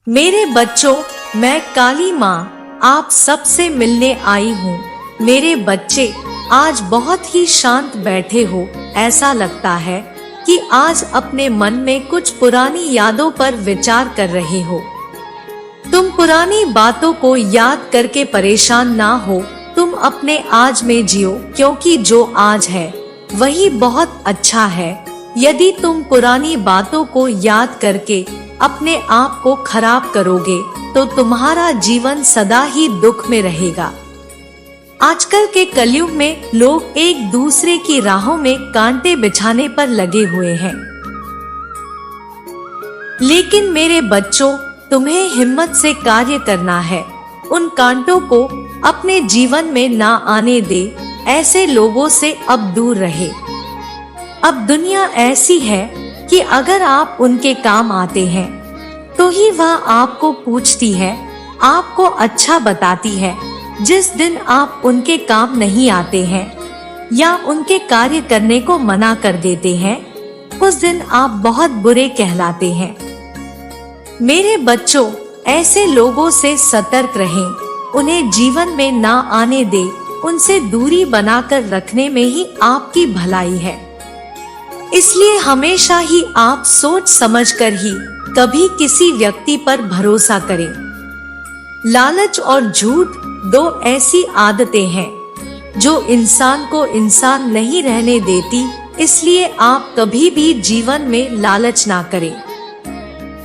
मेरे बच्चों, मैं काली माँ आप सबसे मिलने आई हूँ। मेरे बच्चे आज बहुत ही शांत बैठे हो। ऐसा लगता है कि आज अपने मन में कुछ पुरानी यादों पर विचार कर रहे हो। तुम पुरानी बातों को याद करके परेशान ना हो। तुम अपने आज में जियो, क्योंकि जो आज है वही बहुत अच्छा है। यदि तुम पुरानी बातों को याद करके अपने आप को खराब करोगे तो तुम्हारा जीवन सदा ही दुख में रहेगा। आजकल के कलयुग में लोग एक दूसरे की राहों में कांटे बिछाने पर लगे हुए हैं। लेकिन मेरे बच्चों, तुम्हें हिम्मत से कार्य करना है। उन कांटों को अपने जीवन में ना आने दे। ऐसे लोगों से अब दूर रहे। अब दुनिया ऐसी है कि अगर आप उनके काम आते हैं तो ही वह आपको पूछती है, आपको अच्छा बताती है। जिस दिन आप उनके काम नहीं आते हैं या उनके कार्य करने को मना कर देते हैं, उस दिन आप बहुत बुरे कहलाते हैं। मेरे बच्चों, ऐसे लोगों से सतर्क रहें। उन्हें जीवन में ना आने दे। उनसे दूरी बनाकर रखने में ही आपकी भलाई है। इसलिए हमेशा ही आप सोच समझकर ही कभी किसी व्यक्ति पर भरोसा करें। लालच और झूठ दो ऐसी आदतें हैं जो इंसान को इंसान नहीं रहने देती। इसलिए आप कभी भी जीवन में लालच ना करें।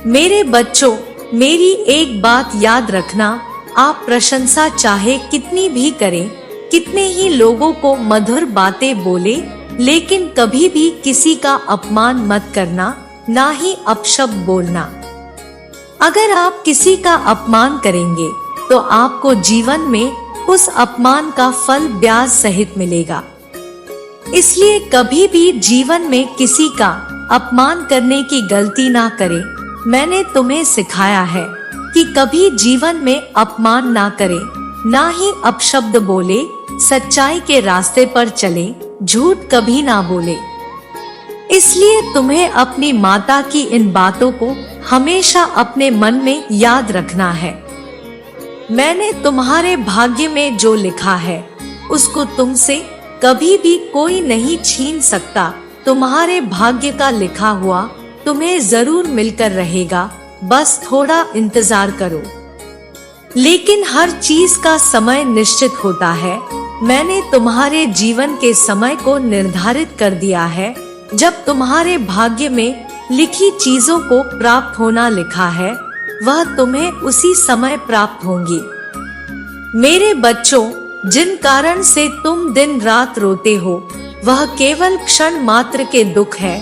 मेरे बच्चों, मेरी एक बात याद रखना, आप प्रशंसा चाहे कितनी भी करें, कितने ही लोगों को मधुर बातें बोले, लेकिन कभी भी किसी का अपमान मत करना, ना ही अपशब्द बोलना। अगर आप किसी का अपमान करेंगे तो आपको जीवन में उस अपमान का फल ब्याज सहित मिलेगा। इसलिए कभी भी जीवन में किसी का अपमान करने की गलती ना करें। मैंने तुम्हें सिखाया है कि कभी जीवन में अपमान ना करें, ना ही अपशब्द बोले, सच्चाई के रास्ते पर चले, झूठ कभी ना बोले। इसलिए तुम्हें अपनी माता की इन बातों को हमेशा अपने मन में याद रखना है। मैंने तुम्हारे भाग्य में जो लिखा है उसको तुमसे कभी भी कोई नहीं छीन सकता। तुम्हारे भाग्य का लिखा हुआ तुम्हें जरूर मिलकर रहेगा। बस थोड़ा इंतजार करो। लेकिन हर चीज का समय निश्चित होता है। मैंने तुम्हारे जीवन के समय को निर्धारित कर दिया है। जब तुम्हारे भाग्य में लिखी चीजों को प्राप्त होना लिखा है, वह तुम्हें उसी समय प्राप्त होंगी। मेरे बच्चों, जिन कारण से तुम दिन रात रोते हो, वह केवल क्षण मात्र के दुख है।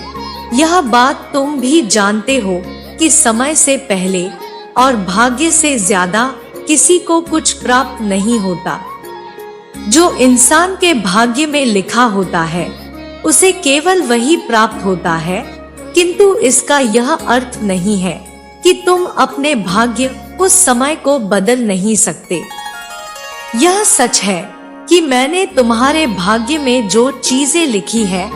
यह बात तुम भी जानते हो कि समय से पहले और भाग्य से ज्यादा किसी को कुछ प्राप्त नहीं होता। जो इंसान के भाग्य में लिखा होता है उसे केवल वही प्राप्त होता है, किंतु इसका यह अर्थ नहीं है कि तुम अपने भाग्य उस समय को बदल नहीं सकते। यह सच है कि मैंने तुम्हारे भाग्य में जो चीजें लिखी है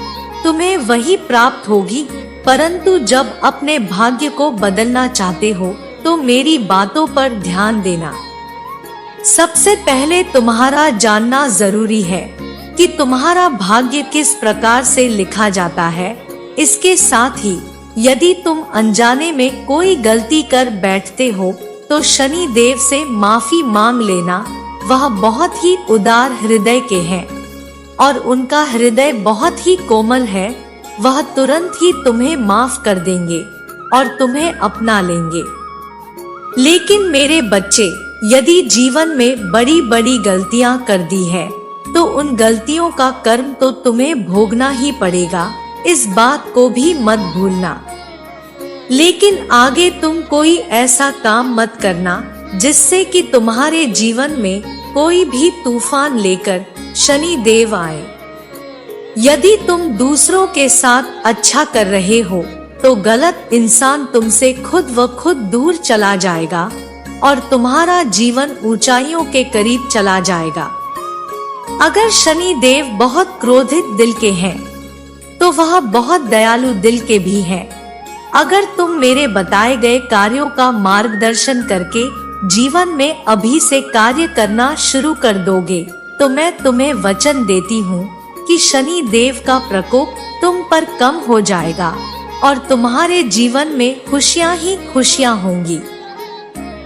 तुम्हें वही प्राप्त होगी, परंतु जब अपने भाग्य को बदलना चाहते हो तो मेरी बातों पर ध्यान देना। सबसे पहले तुम्हारा जानना जरूरी है कि तुम्हारा भाग्य किस प्रकार से लिखा जाता है। इसके साथ ही यदि तुम अनजाने में कोई गलती कर बैठते हो तो शनि देव से माफी मांग लेना। वह बहुत ही उदार हृदय के हैं और उनका हृदय बहुत ही कोमल है। वह तुरंत ही तुम्हें माफ कर देंगे और तुम्हें अपना लेंगे। लेकिन मेरे बच्चे, यदि जीवन में बड़ी बड़ी गलतियां कर दी है तो उन गलतियों का कर्म तो तुम्हें भोगना ही पड़ेगा। इस बात को भी मत भूलना। लेकिन आगे तुम कोई ऐसा काम मत करना जिससे कि तुम्हारे जीवन में कोई भी तूफान लेकर शनि देव आए। यदि तुम दूसरों के साथ अच्छा कर रहे हो तो गलत इंसान तुमसे खुद व खुद दूर चला जाएगा और तुम्हारा जीवन ऊंचाइयों के करीब चला जाएगा। अगर शनि देव बहुत क्रोधित दिल के हैं तो वह बहुत दयालु दिल के भी हैं। अगर तुम मेरे बताए गए कार्यों का मार्गदर्शन करके जीवन में अभी से कार्य करना शुरू कर दोगे तो मैं तुम्हें वचन देती हूँ कि शनि देव का प्रकोप तुम पर कम हो जाएगा और तुम्हारे जीवन में खुशियाँ ही खुशियाँ होंगी।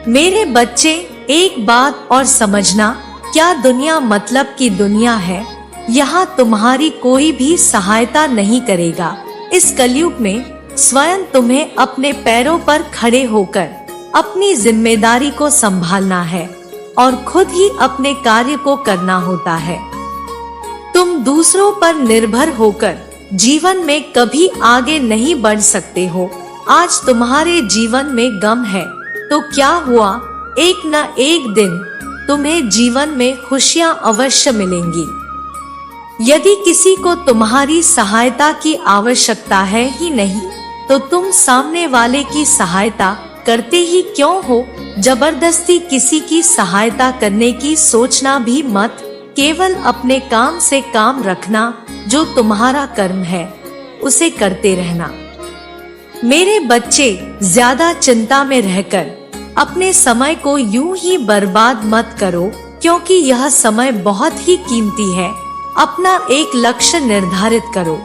मेरे बच्चे, एक बात और समझना, क्या दुनिया मतलब की दुनिया है। यहाँ तुम्हारी कोई भी सहायता नहीं करेगा। इस कलयुग में स्वयं तुम्हें अपने पैरों पर खड़े होकर अपनी जिम्मेदारी को संभालना है और खुद ही अपने कार्य को करना होता है। तुम दूसरों पर निर्भर होकर जीवन में कभी आगे नहीं बढ़ सकते हो। आज तुम्हारे जीवन में गम है तो क्या हुआ, एक न एक दिन तुम्हें जीवन में खुशियां अवश्य मिलेंगी। यदि किसी को तुम्हारी सहायता की आवश्यकता है ही नहीं तो तुम सामने वाले की सहायता करते ही क्यों हो। जबरदस्ती किसी की सहायता करने की सोचना भी मत। केवल अपने काम से काम रखना, जो तुम्हारा कर्म है उसे करते रहना। मेरे बच्चे, ज्यादा चिंता में रहकर अपने समय को यूं ही बर्बाद मत करो, क्योंकि यह समय बहुत ही कीमती है। अपना एक लक्ष्य निर्धारित करो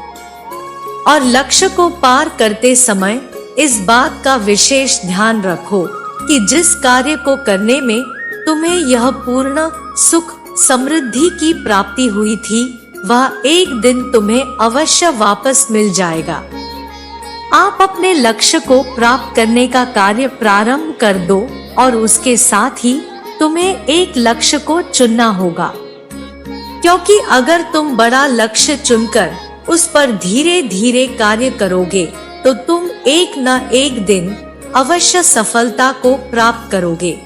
और लक्ष्य को पार करते समय इस बात का विशेष ध्यान रखो कि जिस कार्य को करने में तुम्हें यह पूर्ण सुख समृद्धि की प्राप्ति हुई थी वह एक दिन तुम्हें अवश्य वापस मिल जाएगा। आप अपने लक्ष्य को प्राप्त करने का कार्य प्रारंभ कर दो और उसके साथ ही तुम्हें एक लक्ष्य को चुनना होगा, क्योंकि अगर तुम बड़ा लक्ष्य चुनकर उस पर धीरे धीरे कार्य करोगे तो तुम एक न एक दिन अवश्य सफलता को प्राप्त करोगे।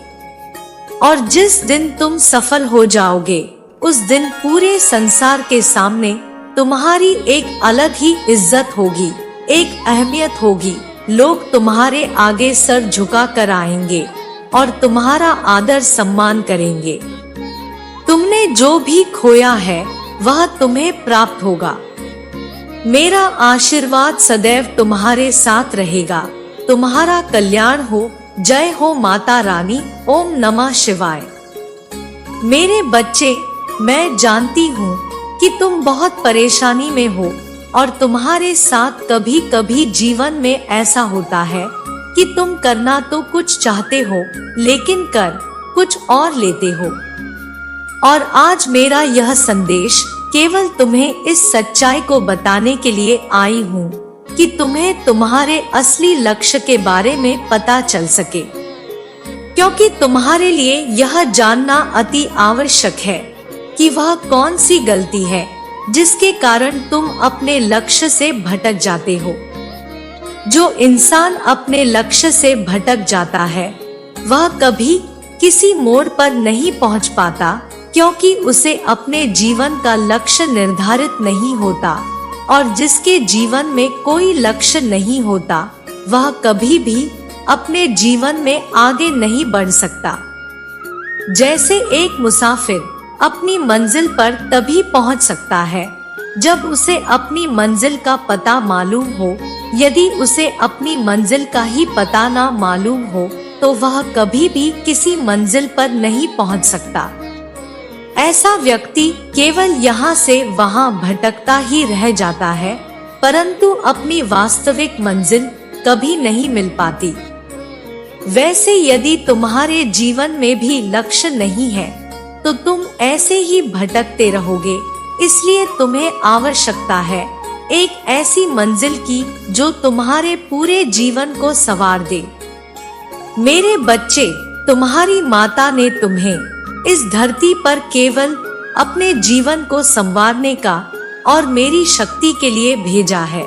और जिस दिन तुम सफल हो जाओगे उस दिन पूरे संसार के सामने तुम्हारी एक अलग ही इज्जत होगी, एक अहमियत होगी। लोग तुम्हारे आगे सर झुका कर आएंगे और तुम्हारा आदर सम्मान करेंगे। तुमने जो भी खोया है वह तुम्हें प्राप्त होगा। मेरा आशीर्वाद सदैव तुम्हारे साथ रहेगा। तुम्हारा कल्याण हो। जय हो माता रानी। ओम नमः शिवाय। मेरे बच्चे, मैं जानती हूँ कि तुम बहुत परेशानी में हो और तुम्हारे साथ कभी कभी जीवन में ऐसा होता है कि तुम करना तो कुछ चाहते हो लेकिन कर कुछ और लेते हो। और आज मेरा यह संदेश केवल तुम्हें इस सच्चाई को बताने के लिए आई हूँ कि तुम्हें तुम्हारे असली लक्ष्य के बारे में पता चल सके, क्योंकि तुम्हारे लिए यह जानना अति आवश्यक है कि वह कौन सी गलती है जिसके कारण तुम अपने लक्ष्य से भटक जाते हो। जो इंसान अपने लक्ष्य से भटक जाता है वह कभी किसी मोड़ पर नहीं पहुंच पाता, क्योंकि उसे अपने जीवन का लक्ष्य निर्धारित नहीं होता। और जिसके जीवन में कोई लक्ष्य नहीं होता वह कभी भी अपने जीवन में आगे नहीं बढ़ सकता। जैसे एक मुसाफिर अपनी मंजिल पर तभी पहुंच सकता है जब उसे अपनी मंजिल का पता मालूम हो। यदि उसे अपनी मंजिल का ही पता ना मालूम हो तो वह कभी भी किसी मंजिल पर नहीं पहुंच सकता। ऐसा व्यक्ति केवल यहाँ से वहाँ भटकता ही रह जाता है, परंतु अपनी वास्तविक मंजिल कभी नहीं मिल पाती। वैसे यदि तुम्हारे जीवन में भी लक्ष्य नहीं है तो तुम ऐसे ही भटकते रहोगे। इसलिए तुम्हें आवश्यकता है एक ऐसी मंजिल की जो तुम्हारे पूरे जीवन को संवार दे। मेरे बच्चे, तुम्हारी माता ने तुम्हें इस धरती पर केवल अपने जीवन को संवारने का और मेरी शक्ति के लिए भेजा है,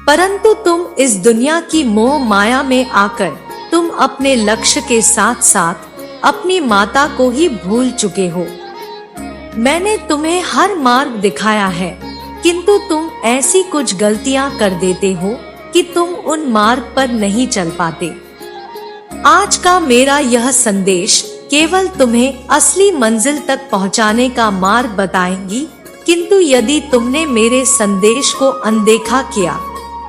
परंतु तुम इस दुनिया की मोह माया में आकर तुम अपने लक्ष्य के साथ साथ अपनी माता को ही भूल चुके हो। मैंने तुम्हें हर मार्ग दिखाया है, किंतु तुम ऐसी कुछ गलतियां कर देते हो कि तुम उन मार्ग पर नहीं चल पाते। आज का मेरा यह संदेश केवल तुम्हें असली मंजिल तक पहुंचाने का मार्ग बताएंगी, किंतु यदि तुमने मेरे संदेश को अनदेखा किया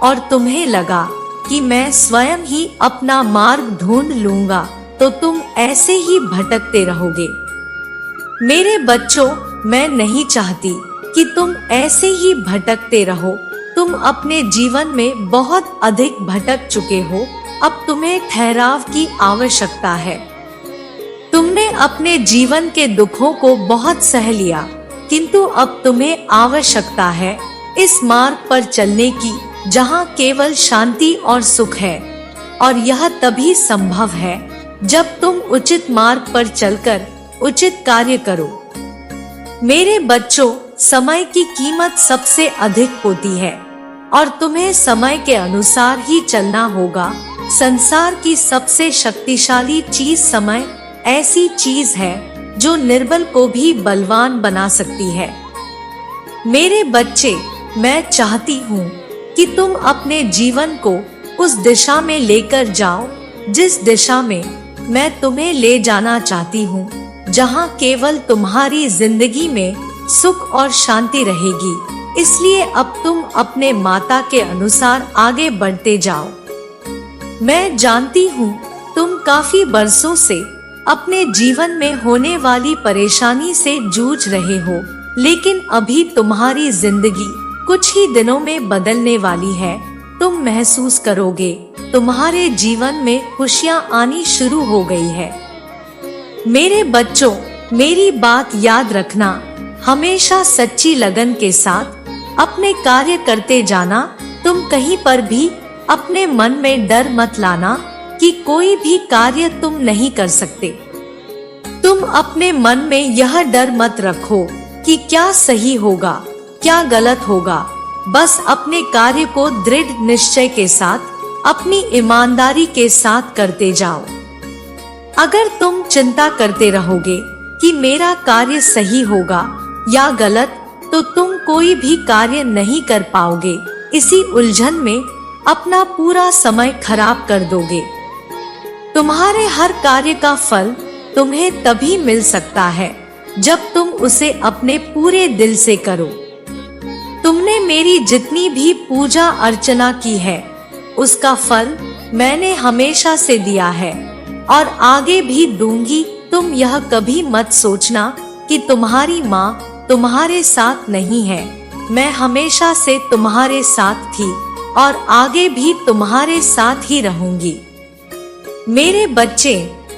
और तुम्हें लगा कि मैं स्वयं ही अपना मार्ग ढूंढ लूंगा, तो तुम ऐसे ही भटकते रहोगे। मेरे बच्चों, मैं नहीं चाहती कि तुम ऐसे ही भटकते रहो। तुम अपने जीवन में बहुत अधिक भटक चुके हो। अब तुम्हें ठहराव की आवश्यकता है। तुमने अपने जीवन के दुखों को बहुत सह लिया, किंतु अब तुम्हें आवश्यकता है इस मार्ग पर चलने की जहाँ केवल शांति और सुख है। और यह तभी संभव है जब तुम उचित मार्ग पर चलकर उचित कार्य करो। मेरे बच्चों, समय की कीमत सबसे अधिक होती है और तुम्हें समय के अनुसार ही चलना होगा। संसार की सबसे शक्तिशाली चीज समय ऐसी चीज है जो निर्बल को भी बलवान बना सकती है। मेरे बच्चे, मैं चाहती हूँ कि तुम अपने जीवन को उस दिशा में लेकर जाओ जिस दिशा में मैं तुम्हें ले जाना चाहती हूँ, जहाँ केवल तुम्हारी जिंदगी में सुख और शांति रहेगी। इसलिए अब तुम अपने माता के अनुसार आगे बढ़ते जाओ। मैं जानती हूँ तुम काफी बरसों से अपने जीवन में होने वाली परेशानी से जूझ रहे हो, लेकिन अभी तुम्हारी जिंदगी कुछ ही दिनों में बदलने वाली है। तुम महसूस करोगे तुम्हारे जीवन में खुशियाँ आनी शुरू हो गई है। मेरे बच्चों, मेरी बात याद रखना, हमेशा सच्ची लगन के साथ अपने कार्य करते जाना। तुम कहीं पर भी अपने मन में डर मत लाना कि कोई भी कार्य तुम नहीं कर सकते। तुम अपने मन में यह डर मत रखो कि क्या सही होगा, क्या गलत होगा। बस अपने कार्य को दृढ़ निश्चय के साथ, अपनी ईमानदारी के साथ करते जाओ। अगर तुम चिंता करते रहोगे कि मेरा कार्य सही होगा या गलत, तो तुम कोई भी कार्य नहीं कर पाओगे। इसी उलझन में अपना पूरा समय खराब कर दोगे। तुम्हारे हर कार्य का फल तुम्हें तभी मिल सकता है जब तुम उसे अपने पूरे दिल से करो। तुमने मेरी जितनी भी पूजा अर्चना की है, उसका फल मैंने हमेशा से दिया है और आगे भी दूंगी। तुम यह कभी मत सोचना कि तुम्हारी माँ तुम्हारे साथ नहीं है। मैं हमेशा से तुम्हारे साथ थी और आगे भी तुम्हारे साथ ही रहूंगी। मेरे बच्चे,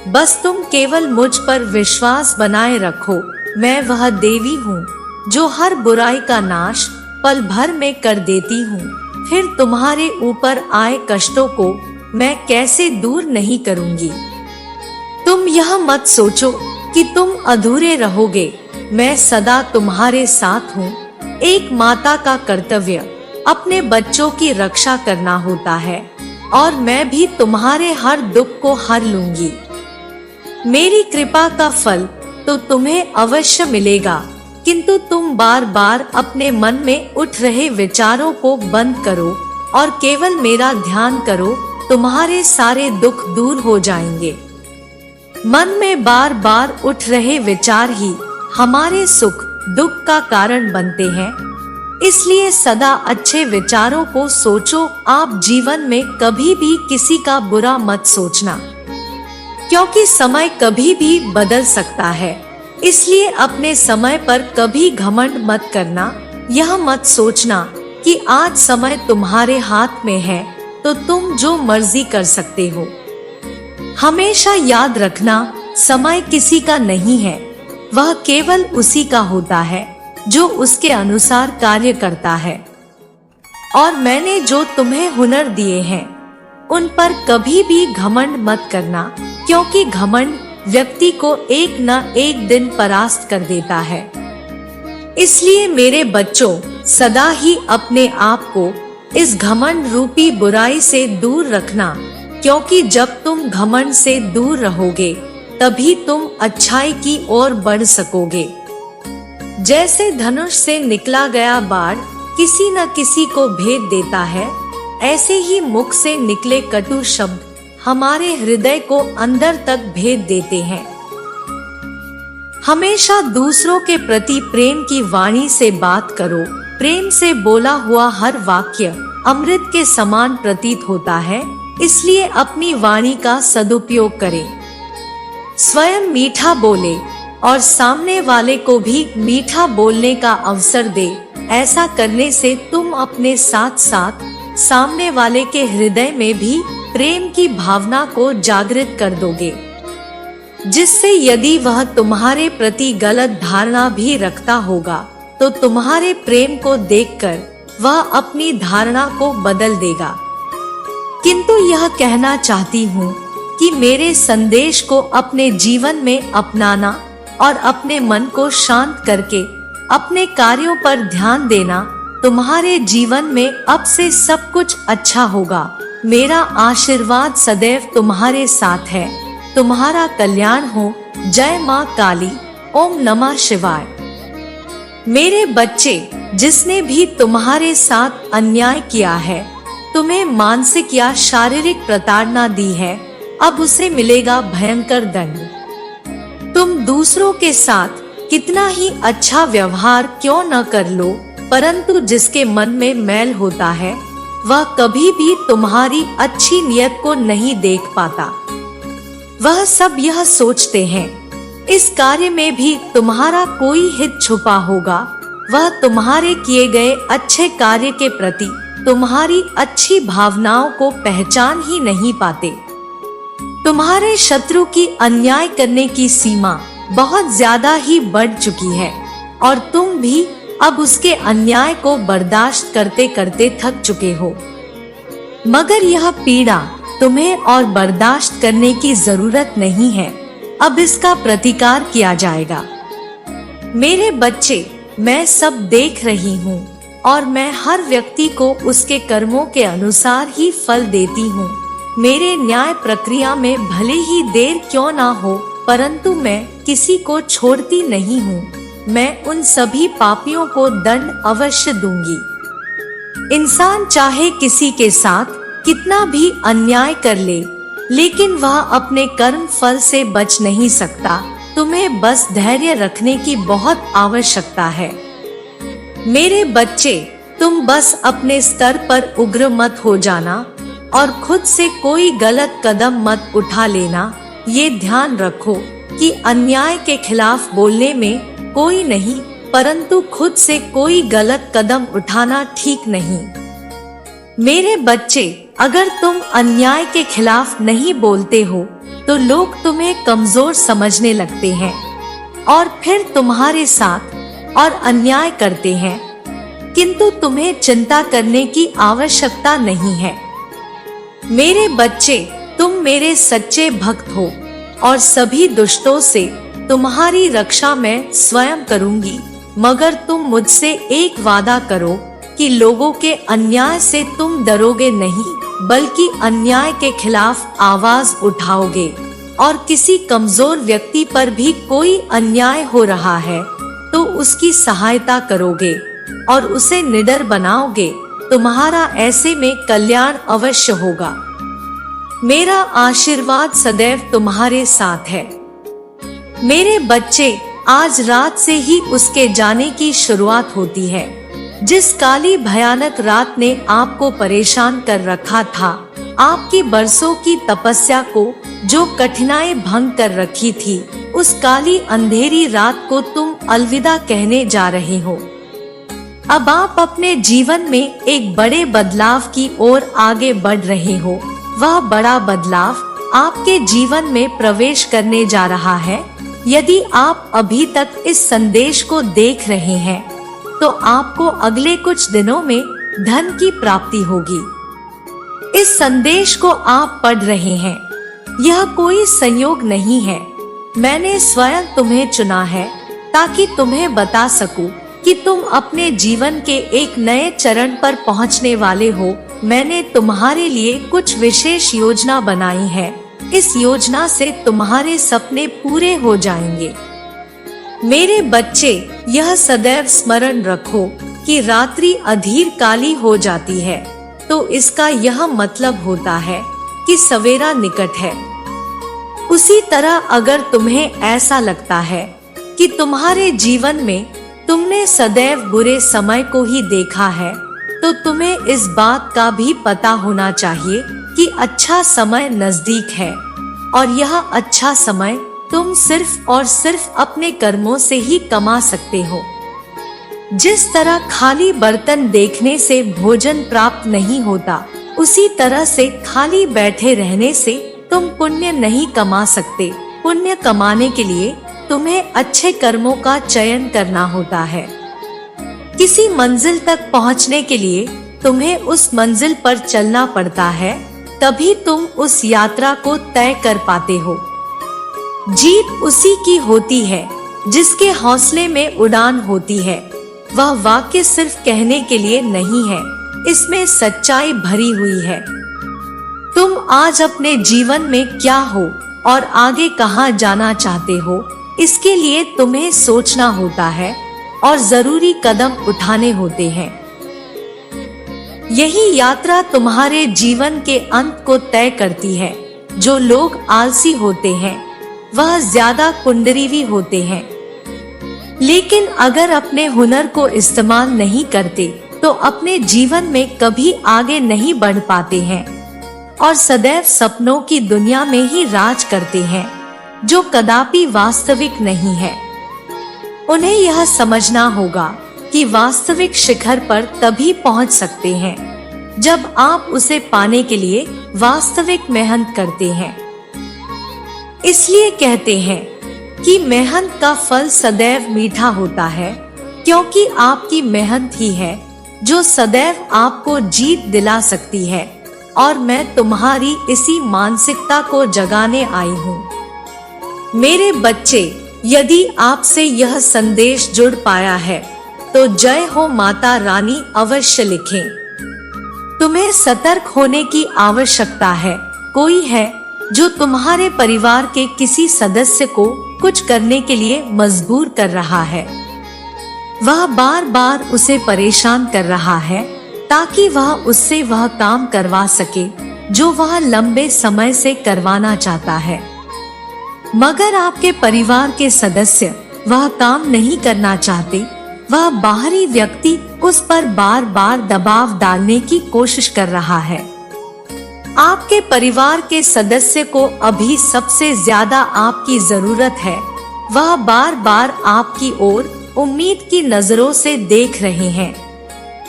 बस तुम केवल मुझ पर विश्वास बनाए रखो। मैं वह देवी हूँ जो हर बुराई का नाश पल भर में कर देती हूँ। फिर तुम्हारे ऊपर आए कष्टों को मैं कैसे दूर नहीं करूँगी। तुम यह मत सोचो कि तुम अधूरे रहोगे। मैं सदा तुम्हारे साथ हूँ। एक माता का कर्तव्य अपने बच्चों की रक्षा करना होता है और मैं भी तुम्हारे हर दुख को हर लूंगी। मेरी कृपा का फल तो तुम्हें अवश्य मिलेगा, किंतु तुम बार बार अपने मन में उठ रहे विचारों को बंद करो और केवल मेरा ध्यान करो। तुम्हारे सारे दुख दूर हो जाएंगे। मन में बार बार उठ रहे विचार ही हमारे सुख दुख का कारण बनते हैं। इसलिए सदा अच्छे विचारों को सोचो। आप जीवन में कभी भी किसी का बुरा मत सोचना, क्योंकि समय कभी भी बदल सकता है। इसलिए अपने समय पर कभी घमंड मत करना। यह मत सोचना कि आज समय तुम्हारे हाथ में है तो तुम जो मर्जी कर सकते हो। हमेशा याद रखना, समय किसी का नहीं है, वह केवल उसी का होता है जो उसके अनुसार कार्य करता है। और मैंने जो तुम्हें हुनर दिए हैं, उन पर कभी भी घमंड मत करना, क्योंकि घमंड व्यक्ति को एक न एक दिन परास्त कर देता है। इसलिए मेरे बच्चों, सदा ही अपने आप को इस घमंड रूपी बुराई से दूर रखना, क्योंकि जब तुम घमंड से दूर रहोगे तभी तुम अच्छाई की ओर बढ़ सकोगे। जैसे धनुष से निकला गया बाण किसी न किसी को भेद देता है, ऐसे ही मुख से निकले कटु शब्द हमारे हृदय को अंदर तक भेद देते हैं। हमेशा दूसरों के प्रति प्रेम की वाणी से बात करो। प्रेम से बोला हुआ हर वाक्य अमृत के समान प्रतीत होता है, इसलिए अपनी वाणी का सदुपयोग करें। स्वयं मीठा बोले और सामने वाले को भी मीठा बोलने का अवसर दे। ऐसा करने से तुम अपने साथ साथ सामने वाले के हृदय में भी प्रेम की भावना को जागृत कर दोगे, जिससे यदि वह तुम्हारे प्रति गलत धारणा भी रखता होगा तो तुम्हारे प्रेम को देखकर वह अपनी धारणा को बदल देगा। किंतु यह कहना चाहती हूँ कि मेरे संदेश को अपने जीवन में अपनाना और अपने मन को शांत करके अपने कार्यों पर ध्यान देना, तुम्हारे जीवन में अब से सब कुछ अच्छा होगा। मेरा आशीर्वाद सदैव तुम्हारे साथ है। तुम्हारा कल्याण हो। जय माँ काली। ओम नमः शिवाय। मेरे बच्चे, जिसने भी तुम्हारे साथ अन्याय किया है, तुम्हें मानसिक या शारीरिक प्रताड़ना दी है, अब उसे मिलेगा भयंकर दंड। तुम दूसरों के साथ कितना ही अच्छा व्यवहार क्यों न कर लो, परंतु जिसके मन में मैल होता है वह कभी भी तुम्हारी अच्छी नियत को नहीं देख पाता। वह सब यह सोचते हैं इस कार्य में भी तुम्हारा कोई हित छुपा होगा। वह तुम्हारे किए गए अच्छे कार्य के प्रति तुम्हारी अच्छी भावनाओं को पहचान ही नहीं पाते। तुम्हारे शत्रु की अन्याय करने की सीमा बहुत ज्यादा ही बढ़ चुकी है और तुम भी अब उसके अन्याय को बर्दाश्त करते करते थक चुके हो। मगर यह पीड़ा तुम्हें और बर्दाश्त करने की जरूरत नहीं है, अब इसका प्रतिकार किया जाएगा। मेरे बच्चे, मैं सब देख रही हूँ और मैं हर व्यक्ति को उसके कर्मों के अनुसार ही फल देती हूँ। मेरे न्याय प्रक्रिया में भले ही देर क्यों ना हो, परंतु मैं किसी को छोड़ती नहीं हूँ। मैं उन सभी पापियों को दंड अवश्य दूंगी। इंसान चाहे किसी के साथ कितना भी अन्याय कर ले, लेकिन वह अपने कर्म फल से बच नहीं सकता। तुम्हें बस धैर्य रखने की बहुत आवश्यकता है। मेरे बच्चे, तुम बस अपने स्तर पर उग्र मत हो जाना और खुद से कोई गलत कदम मत उठा लेना। ये ध्यान रखो कि अन्याय के खिलाफ बोलने में कोई नहीं, परंतु खुद से कोई गलत कदम उठाना ठीक नहीं। मेरे बच्चे, अगर तुम अन्याय के खिलाफ नहीं बोलते हो तो लोग तुम्हें कमजोर समझने लगते हैं और फिर तुम्हारे साथ और अन्याय करते हैं। किंतु तुम्हें चिंता करने की आवश्यकता नहीं है। मेरे बच्चे, तुम मेरे सच्चे भक्त हो और सभी दुष्टों से तुम्हारी रक्षा मैं स्वयं करूंगी। मगर तुम मुझसे एक वादा करो कि लोगों के अन्याय से तुम डरोगे नहीं, बल्कि अन्याय के खिलाफ आवाज उठाओगे और किसी कमजोर व्यक्ति पर भी कोई अन्याय हो रहा है तो उसकी सहायता करोगे और उसे निडर बनाओगे। तुम्हारा ऐसे में कल्याण अवश्य होगा। मेरा आशीर्वाद सदैव तुम्हारे साथ है। मेरे बच्चे, आज रात से ही उसके जाने की शुरुआत होती है। जिस काली भयानक रात ने आपको परेशान कर रखा था, आपकी बरसों की तपस्या को जो कठिनाई भंग कर रखी थी, उस काली अंधेरी रात को तुम अलविदा कहने जा रहे हो। अब आप अपने जीवन में एक बड़े बदलाव की ओर आगे बढ़ रहे हो। वह बड़ा बदलाव आपके जीवन में प्रवेश करने जा रहा है। यदि आप अभी तक इस संदेश को देख रहे हैं तो आपको अगले कुछ दिनों में धन की प्राप्ति होगी। इस संदेश को आप पढ़ रहे हैं, यह कोई संयोग नहीं है। मैंने स्वयं तुम्हें चुना है ताकि तुम्हें बता सकूं कि तुम अपने जीवन के एक नए चरण पर पहुंचने वाले हो। मैंने तुम्हारे लिए कुछ विशेष योजना बनाई है। इस योजना से तुम्हारे सपने पूरे हो जाएंगे। मेरे बच्चे, यह सदैव स्मरण रखो कि रात्रि अधीर काली हो जाती है तो इसका यह मतलब होता है कि सवेरा निकट है। उसी तरह अगर तुम्हें ऐसा लगता है कि तुम्हारे जीवन में तुमने सदैव बुरे समय को ही देखा है तो तुम्हें इस बात का भी पता होना चाहिए कि अच्छा समय नजदीक है, और यह अच्छा समय तुम सिर्फ और सिर्फ अपने कर्मों से ही कमा सकते हो। जिस तरह खाली बर्तन देखने से भोजन प्राप्त नहीं होता, उसी तरह से खाली बैठे रहने से तुम पुण्य नहीं कमा सकते। पुण्य कमाने के लिए तुम्हें अच्छे कर्मों का चयन करना होता है। किसी मंजिल तक पहुंचने के लिए तुम्हें उस मंजिल पर चलना पड़ता है, तभी तुम उस यात्रा को तय कर पाते हो। जीत उसी की होती है जिसके हौसले में उड़ान होती है। वह वाक्य सिर्फ कहने के लिए नहीं है, इसमें सच्चाई भरी हुई है। तुम आज अपने जीवन में क्या हो और आगे कहां जाना चाहते हो, इसके लिए तुम्हें सोचना होता है और जरूरी कदम उठाने होते हैं। यही यात्रा तुम्हारे जीवन के अंत को तय करती है। जो लोग आलसी होते हैं वह ज्यादा कुंडरीवी होते हैं, लेकिन अगर अपने हुनर को इस्तेमाल नहीं करते तो अपने जीवन में कभी आगे नहीं बढ़ पाते हैं और सदैव सपनों की दुनिया में ही राज करते हैं, जो कदापि वास्तविक नहीं है। उन्हें यह समझना होगा कि वास्तविक शिखर पर तभी पहुंच सकते हैं जब आप उसे पाने के लिए वास्तविक मेहनत करते हैं। इसलिए कहते हैं कि मेहनत का फल सदैव मीठा होता है, क्योंकि आपकी मेहनत ही है जो सदैव आपको जीत दिला सकती है। और मैं तुम्हारी इसी मानसिकता को जगाने आई हूँ। मेरे बच्चे, यदि आपसे यह संदेश जुड़ पाया है तो जय हो माता रानी अवश्य लिखें। तुम्हें सतर्क होने की आवश्यकता है। कोई है जो तुम्हारे परिवार के किसी सदस्य को कुछ करने के लिए मजबूर कर रहा है। वह बार बार उसे परेशान कर रहा है ताकि वह उससे वह काम करवा सके जो वह लंबे समय से करवाना चाहता है। मगर आपके परिवार के सदस्य वह काम नहीं करना चाहते। वह बाहरी व्यक्ति उस पर बार बार दबाव डालने की कोशिश कर रहा है। आपके परिवार के सदस्य को अभी सबसे ज्यादा आपकी जरूरत है। वह बार बार आपकी ओर उम्मीद की नजरों से देख रहे हैं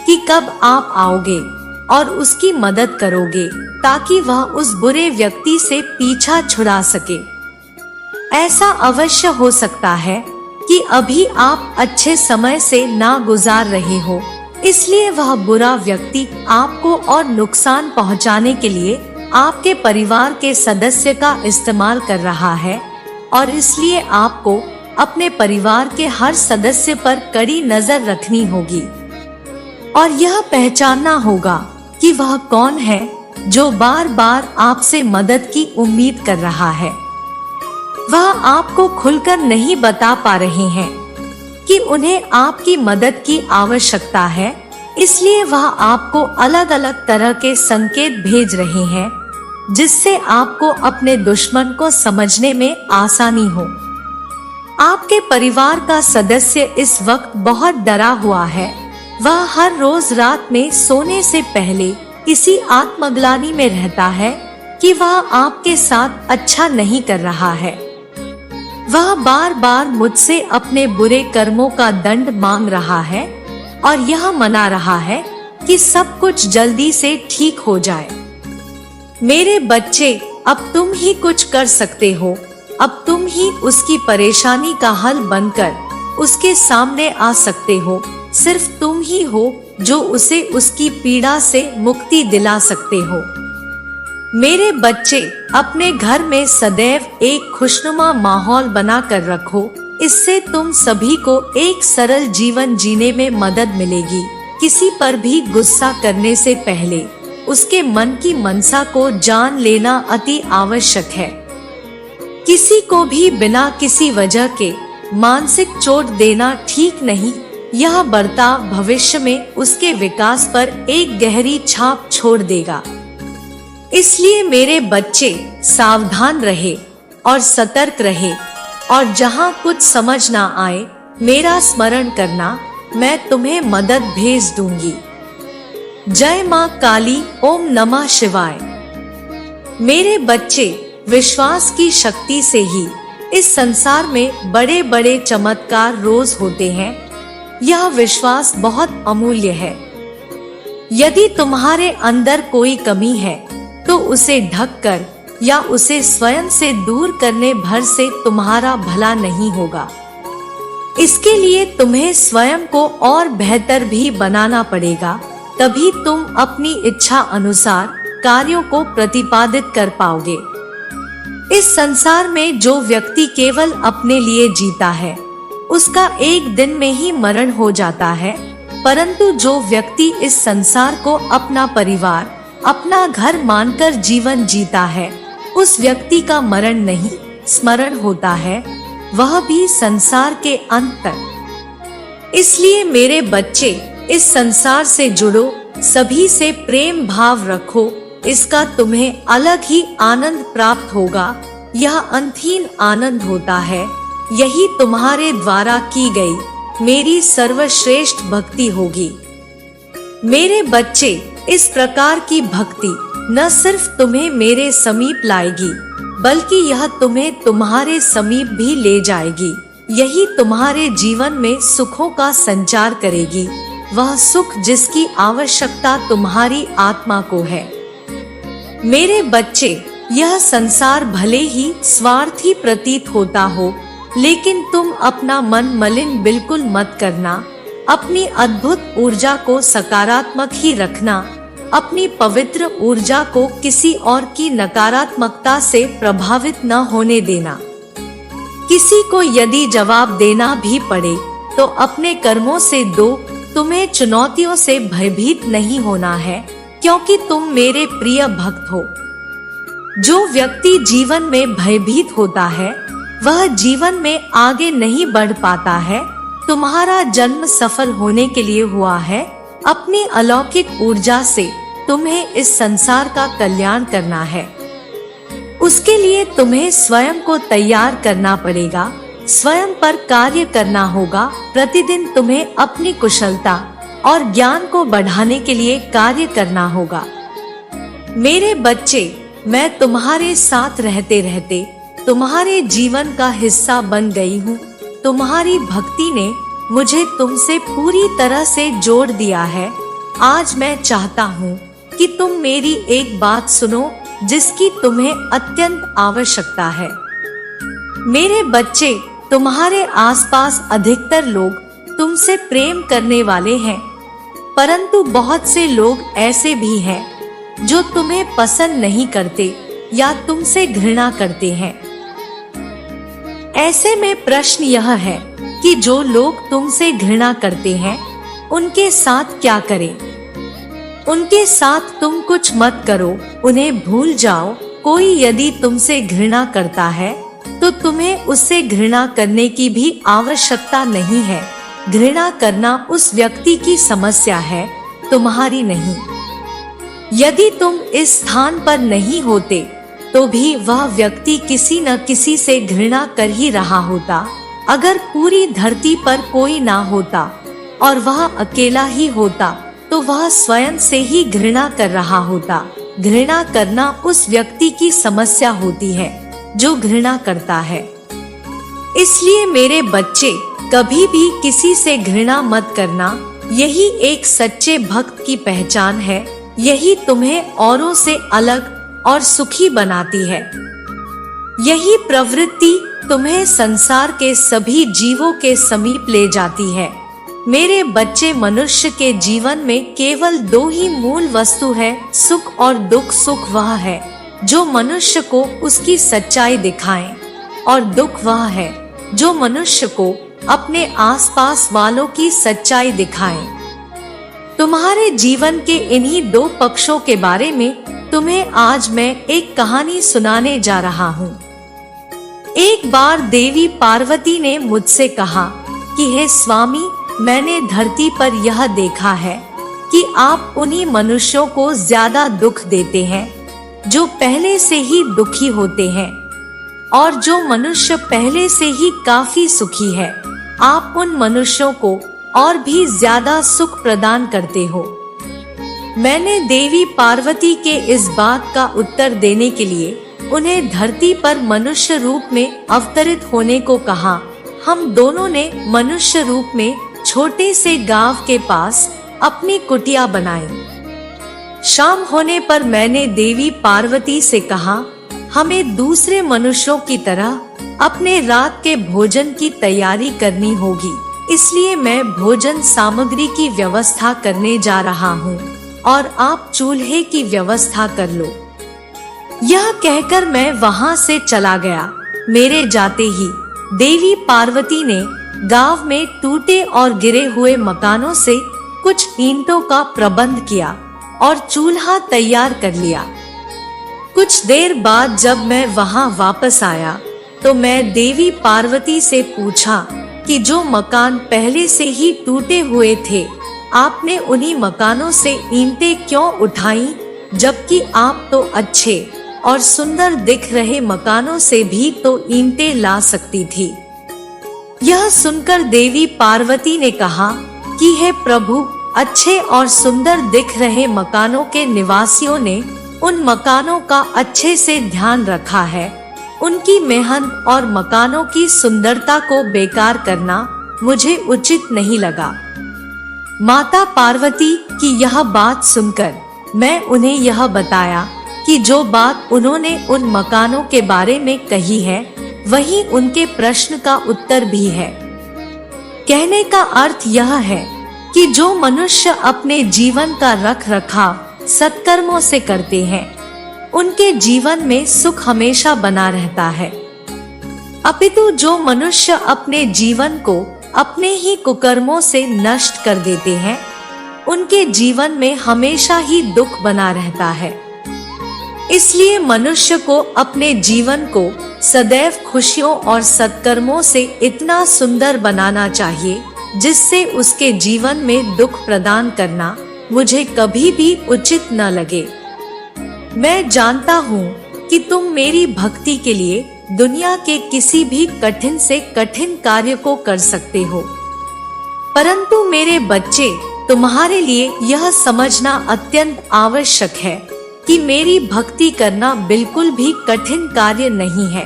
कि कब आप आओगे और उसकी मदद करोगे ताकि वह उस बुरे व्यक्ति से पीछा छुड़ा सके। ऐसा अवश्य हो सकता है कि अभी आप अच्छे समय से ना गुजार रहे हो, इसलिए वह बुरा व्यक्ति आपको और नुकसान पहुंचाने के लिए आपके परिवार के सदस्य का इस्तेमाल कर रहा है। और इसलिए आपको अपने परिवार के हर सदस्य पर कड़ी नजर रखनी होगी और यह पहचानना होगा कि वह कौन है जो बार बार आपसे मदद की उम्मीद कर रहा है। वह आपको खुलकर नहीं बता पा रहे हैं कि उन्हें आपकी मदद की आवश्यकता है, इसलिए वह आपको अलग अलग तरह के संकेत भेज रहे हैं जिससे आपको अपने दुश्मन को समझने में आसानी हो। आपके परिवार का सदस्य इस वक्त बहुत डरा हुआ है। वह हर रोज रात में सोने से पहले इसी आत्मग्लानि में रहता है कि वह आपके साथ अच्छा नहीं कर रहा है। वह बार बार मुझसे अपने बुरे कर्मों का दंड मांग रहा है और यह मना रहा है कि सब कुछ जल्दी से ठीक हो जाए। मेरे बच्चे, अब तुम ही कुछ कर सकते हो। अब तुम ही उसकी परेशानी का हल बनकर उसके सामने आ सकते हो। सिर्फ तुम ही हो जो उसे उसकी पीड़ा से मुक्ति दिला सकते हो। मेरे बच्चे, अपने घर में सदैव एक खुशनुमा माहौल बनाकर रखो। इससे तुम सभी को एक सरल जीवन जीने में मदद मिलेगी। किसी पर भी गुस्सा करने से पहले उसके मन की मनसा को जान लेना अति आवश्यक है। किसी को भी बिना किसी वजह के मानसिक चोट देना ठीक नहीं। यह बर्ताव भविष्य में उसके विकास पर एक गहरी छाप छोड़ देगा। इसलिए मेरे बच्चे, सावधान रहे और सतर्क रहे और जहाँ कुछ समझ ना आए मेरा स्मरण करना, मैं तुम्हें मदद भेज दूंगी। जय मां काली, ओम नमः शिवाय। मेरे बच्चे, विश्वास की शक्ति से ही इस संसार में बड़े बड़े चमत्कार रोज होते हैं। यह विश्वास बहुत अमूल्य है। यदि तुम्हारे अंदर कोई कमी है तो उसे ढककर या उसे स्वयं से दूर करने भर से तुम्हारा भला नहीं होगा। इसके लिए तुम्हें स्वयं को और बेहतर भी बनाना पड़ेगा, तभी तुम अपनी इच्छा अनुसार कार्यों को प्रतिपादित कर पाओगे। इस संसार में जो व्यक्ति केवल अपने लिए जीता है उसका एक दिन में ही मरण हो जाता है, परंतु जो व्यक्ति इस संसार को अपना परिवार, अपना घर मानकर जीवन जीता है उस व्यक्ति का मरण नहीं, स्मरण होता है, वह भी संसार के अंत तक। इसलिए मेरे बच्चे, इस संसार से जुड़ो, सभी से प्रेम भाव रखो, इसका तुम्हें अलग ही आनंद प्राप्त होगा। यह अंतहीन आनंद होता है। यही तुम्हारे द्वारा की गई मेरी सर्वश्रेष्ठ भक्ति होगी। मेरे बच्चे, इस प्रकार की भक्ति न सिर्फ तुम्हें मेरे समीप लाएगी, बल्कि यह तुम्हें तुम्हारे समीप भी ले जाएगी। यही तुम्हारे जीवन में सुखों का संचार करेगी, वह सुख जिसकी आवश्यकता तुम्हारी आत्मा को है। मेरे बच्चे, यह संसार भले ही स्वार्थी प्रतीत होता हो, लेकिन तुम अपना मन मलिन बिल्कुल मत करना। अपनी अद्भुत ऊर्जा को सकारात्मक ही रखना। अपनी पवित्र ऊर्जा को किसी और की नकारात्मकता से प्रभावित न होने देना। किसी को यदि जवाब देना भी पड़े तो अपने कर्मों से दो। तुम्हें चुनौतियों से भयभीत नहीं होना है, क्योंकि तुम मेरे प्रिय भक्त हो। जो व्यक्ति जीवन में भयभीत होता है वह जीवन में आगे नहीं बढ़ पाता है। तुम्हारा जन्म सफल होने के लिए हुआ है। अपनी अलौकिक ऊर्जा से तुम्हें इस संसार का कल्याण करना है। उसके लिए तुम्हें स्वयं को तैयार करना पड़ेगा, स्वयं पर कार्य करना होगा। प्रतिदिन तुम्हें अपनी कुशलता और ज्ञान को बढ़ाने के लिए कार्य करना होगा। मेरे बच्चे, मैं तुम्हारे साथ रहते रहते तुम्हारे जीवन का हिस्सा बन गई हूँ। तुम्हारी भक्ति ने मुझे तुमसे पूरी तरह से जोड़ दिया है। आज मैं चाहता हूँ कि तुम मेरी एक बात सुनो जिसकी तुम्हें अत्यंत आवश्यकता है। मेरे बच्चे, तुम्हारे आसपास अधिकतर लोग तुमसे प्रेम करने वाले हैं, परंतु बहुत से लोग ऐसे भी हैं जो तुम्हें पसंद नहीं करते या तुमसे घृणा करते हैं। ऐसे में प्रश्न यह है कि जो लोग तुमसे घृणा करते हैं उनके साथ क्या करें? उनके साथ तुम कुछ मत करो, उन्हें भूल जाओ। कोई यदि तुमसे घृणा करता है तो तुम्हें उससे घृणा करने की भी आवश्यकता नहीं है। घृणा करना उस व्यक्ति की समस्या है, तुम्हारी नहीं। यदि तुम इस स्थान पर नहीं होते तो भी वह व्यक्ति किसी न किसी से घृणा कर ही रहा होता। अगर पूरी धरती पर कोई ना होता और वह अकेला ही होता तो वह स्वयं से ही घृणा कर रहा होता। घृणा करना उस व्यक्ति की समस्या होती है जो घृणा करता है। इसलिए मेरे बच्चे, कभी भी किसी से घृणा मत करना। यही एक सच्चे भक्त की पहचान है। यही तुम्हें औरों से अलग और सुखी बनाती है। यही प्रवृत्ति तुम्हें संसार के सभी जीवों के समीप ले जाती है। मेरे बच्चे, मनुष्य के जीवन में केवल दो ही मूल वस्तु है, सुख और दुख। सुख वह है जो मनुष्य को उसकी सच्चाई दिखाए, और दुख वह है जो मनुष्य को अपने आसपास वालों की सच्चाई दिखाए। तुम्हारे जीवन के इन्हीं दो पक्षों के बारे में तुम्हें आज मैं एक कहानी सुनाने जा रहा हूँ। एक बार देवी पार्वती ने मुझसे कहा कि हे स्वामी, मैंने धरती पर यह देखा है कि आप उन्हीं मनुष्यों को ज्यादा दुख देते हैं जो पहले से ही दुखी होते हैं, और जो मनुष्य पहले से ही काफी सुखी है, आप उन मनुष्यों को और भी ज्यादा सुख प्रदान करते हो। मैंने देवी पार्वती के इस बात का उत्तर देने के लिए उन्हें धरती पर मनुष्य रूप में अवतरित होने को कहा। हम दोनों ने मनुष्य रूप में छोटे से गांव के पास अपनी कुटिया बनाई। शाम होने पर मैंने देवी पार्वती से कहा, हमें दूसरे मनुष्यों की तरह अपने रात के भोजन की तैयारी करनी होगी, इसलिए मैं भोजन सामग्री की व्यवस्था करने जा रहा हूँ और आप चूल्हे की व्यवस्था कर लो। यह कहकर मैं वहाँ से चला गया। मेरे जाते ही देवी पार्वती ने गांव में टूटे और गिरे हुए मकानों से कुछ ईंटों का प्रबंध किया और चूल्हा तैयार कर लिया। कुछ देर बाद जब मैं वहां वापस आया तो मैं देवी पार्वती से पूछा कि जो मकान पहले से ही टूटे हुए थे, आपने उन्हीं मकानों से ईंटें क्यों उठाई, जबकि आप तो अच्छे और सुंदर दिख रहे मकानों से भी तो ईंटें ला सकती थी। यह सुनकर देवी पार्वती ने कहा कि हे प्रभु, अच्छे और सुंदर दिख रहे मकानों के निवासियों ने उन मकानों का अच्छे से ध्यान रखा है। उनकी मेहनत और मकानों की सुंदरता को बेकार करना मुझे उचित नहीं लगा। माता पार्वती की यह बात सुनकर मैं उन्हें यह बताया कि जो बात उन्होंने उन मकानों के बारे में कही है, वही उनके प्रश्न का उत्तर भी है। कहने का अर्थ यह है कि जो मनुष्य अपने जीवन का रख रखाव सत्कर्मों से करते हैं, उनके जीवन में सुख हमेशा बना रहता है। अपितु जो मनुष्य अपने जीवन को अपने ही कुकर्मों से नष्ट कर देते हैं, उनके जीवन में हमेशा ही दुख बना रहता है। इसलिए मनुष्य को अपने जीवन को सदैव खुशियों और सत्कर्मों से इतना सुंदर बनाना चाहिए जिससे उसके जीवन में दुख प्रदान करना मुझे कभी भी उचित न लगे। मैं जानता हूँ कि तुम मेरी भक्ति के लिए दुनिया के किसी भी कठिन से कठिन कार्य को कर सकते हो, परंतु मेरे बच्चे, तुम्हारे लिए यह समझना अत्यंत आवश्यक है कि मेरी भक्ति करना बिल्कुल भी कठिन कार्य नहीं है।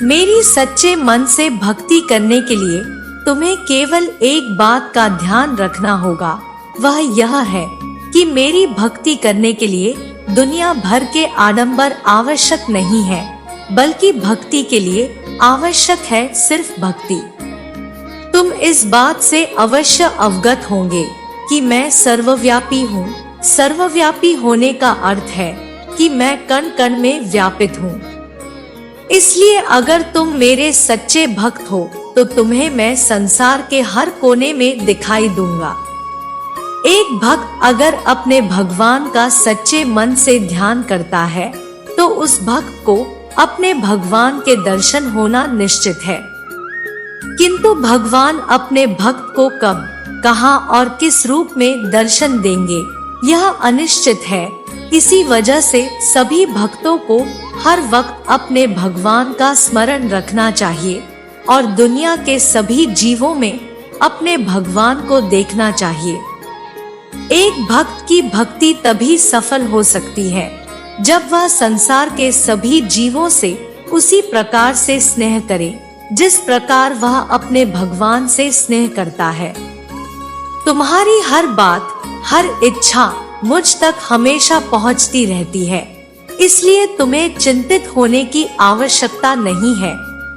मेरी सच्चे मन से भक्ति करने के लिए तुम्हें केवल एक बात का ध्यान रखना होगा, वह यह है कि मेरी भक्ति करने के लिए दुनिया भर के आडंबर आवश्यक नहीं है, बल्कि भक्ति के लिए आवश्यक है सिर्फ भक्ति। तुम इस बात से अवश्य अवगत होंगे कि मैं सर्वव्यापी हूँ। सर्वव्यापी होने का अर्थ है कि मैं कण कण में व्यापित हूँ। इसलिए अगर तुम मेरे सच्चे भक्त हो तो तुम्हें मैं संसार के हर कोने में दिखाई दूंगा। एक भक्त अगर अपने भगवान का सच्चे मन से ध्यान करता है तो उस भक्त को अपने भगवान के दर्शन होना निश्चित है। किंतु भगवान अपने भक्त को कब, कहां और किस रूप में दर्शन देंगे, यह अनिश्चित है। इसी वजह से सभी भक्तों को हर वक्त अपने भगवान का स्मरण रखना चाहिए और दुनिया के सभी जीवों में अपने भगवान को देखना चाहिए। एक भक्त की भक्ति तभी सफल हो सकती है जब वह संसार के सभी जीवों से उसी प्रकार से स्नेह करे जिस प्रकार वह अपने भगवान से स्नेह करता है। तुम्हारी हर बात, हर इच्छा मुझ तक हमेशा पहुंचती रहती है, इसलिए तुम्हें चिंतित होने की आवश्यकता नहीं है।